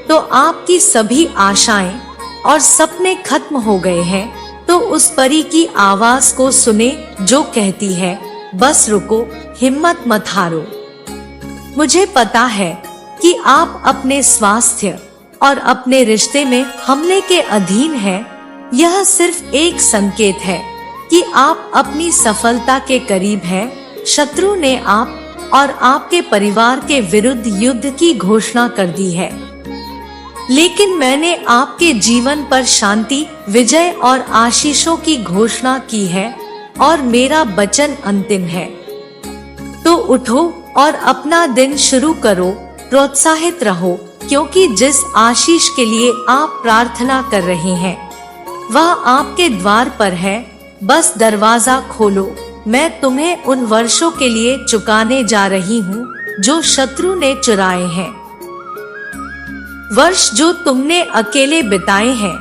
तो आपकी सभी आशाएं और सपने खत्म हो गए हैं, तो उस परी की आवाज को सुने जो कहती है, बस रुको, हिम्मत मत हारो। मुझे पता है कि आप अपने स्वास्थ्य और अपने रिश्ते में हमले के अधीन हैं। यह सिर्फ एक संकेत है कि आप अपनी सफलता के करीब हैं। शत्रु ने आप और आपके परिवार के विरुद्ध युद्ध की घोषणा कर दी है, लेकिन मैंने आपके जीवन पर शांति, विजय और आशीषों की घोषणा की है और मेरा वचन अंतिम है। तो उठो और अपना दिन शुरू करो। प्रोत्साहित रहो, क्योंकि जिस आशीष के लिए आप प्रार्थना कर रहे हैं वह आपके द्वार पर है। बस दरवाजा खोलो। मैं तुम्हें उन वर्षों के लिए चुकाने जा रही हूँ जो शत्रु ने चुराए हैं। वर्ष जो तुमने अकेले बिताए हैं,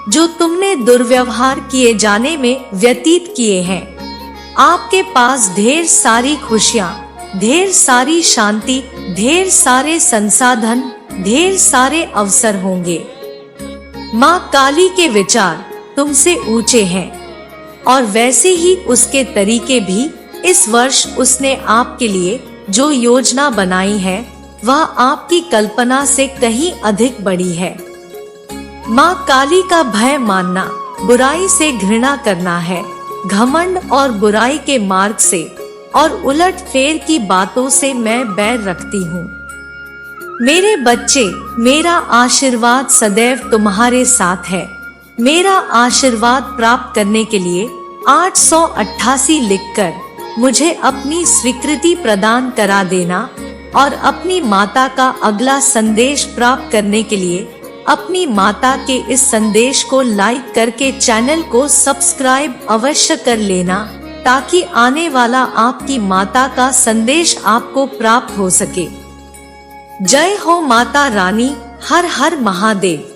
जो तुमने दुर्व्यवहार किए जाने में व्यतीत किए हैं। आपके पास ढेर सारी खुशियाँ, ढेर सारी शांति, ढेर सारे संसाधन, ढेर सारे अवसर होंगे। माँ काली के विचार तुमसे ऊंचे हैं और वैसे ही उसके तरीके भी। इस वर्ष उसने आपके लिए जो योजना बनाई है वह आपकी कल्पना से कहीं अधिक बड़ी है। माँ काली का भय मानना बुराई से घृणा करना है। घमंड और बुराई के मार्ग से और उलट फेर की बातों से मैं बैर रखती हूँ। मेरे बच्चे, मेरा आशीर्वाद सदैव तुम्हारे साथ है। मेरा आशीर्वाद प्राप्त करने के लिए 888 लिखकर मुझे अपनी स्वीकृति प्रदान करा देना और अपनी माता का अगला संदेश प्राप्त करने के लिए अपनी माता के इस संदेश को लाइक करके चैनल को सब्सक्राइब अवश्य कर लेना, ताकि आने वाला आपकी माता का संदेश आपको प्राप्त हो सके। जय हो माता रानी। हर हर महादेव।